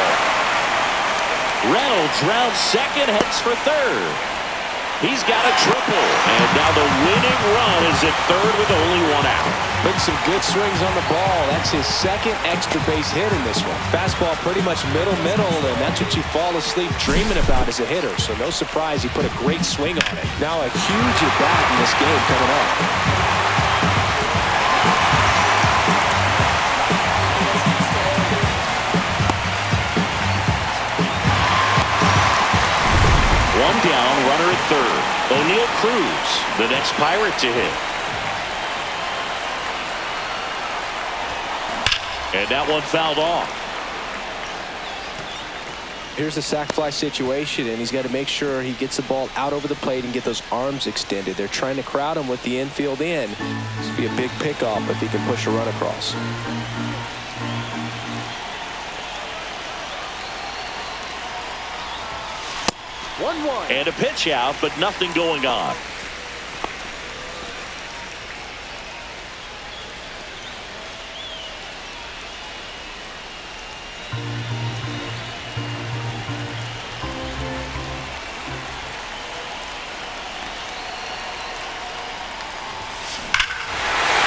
B: Reynolds rounds second, heads for third. He's got a triple. And now the winning run is at third with only one out.
C: Putting some good swings on the ball. That's his second extra base hit in this one. Fastball pretty much middle, and that's what you fall asleep dreaming about as a hitter. So no surprise he put a great swing on it. Now a huge at bat in this game coming up.
B: One down, runner at third. O'Neal Cruz, the next Pirate to hit. And that one fouled off.
C: Here's the sac fly situation, and he's got to make sure he gets the ball out over the plate and get those arms extended. They're trying to crowd him with the infield in. This would be a big pickoff if he can push a run across.
D: 1-1.
B: And a pitch out, but nothing going on.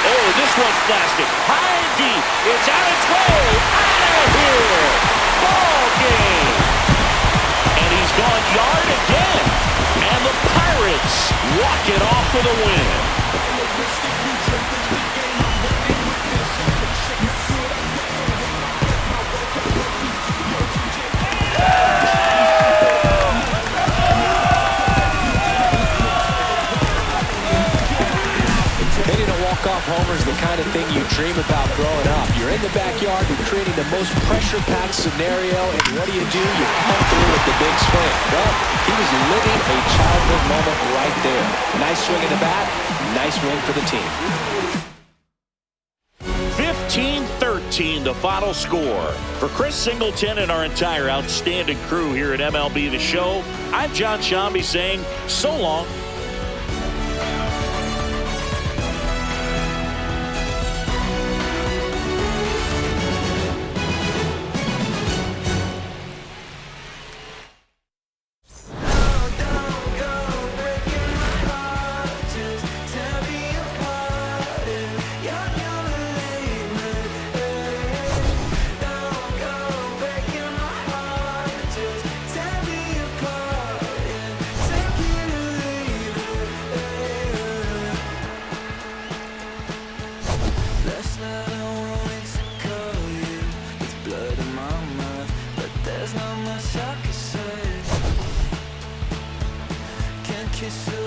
B: Oh, this one's blasted. High and deep. It's on its way. Out of here. Ball game. And he's gone yard again. And the Pirates walk it off for the win.
C: Walk-off homers, the kind of thing you dream about growing up. You're in the backyard, you're creating the most pressure-packed scenario, and what do? You come through with the big swing. Well, he was living a childhood moment right there. Nice swing in the bat, nice win for the team.
B: 15-13, the final score. For Chris Singleton and our entire outstanding crew here at MLB The Show, I'm John Shambi saying so long.
I: Kiss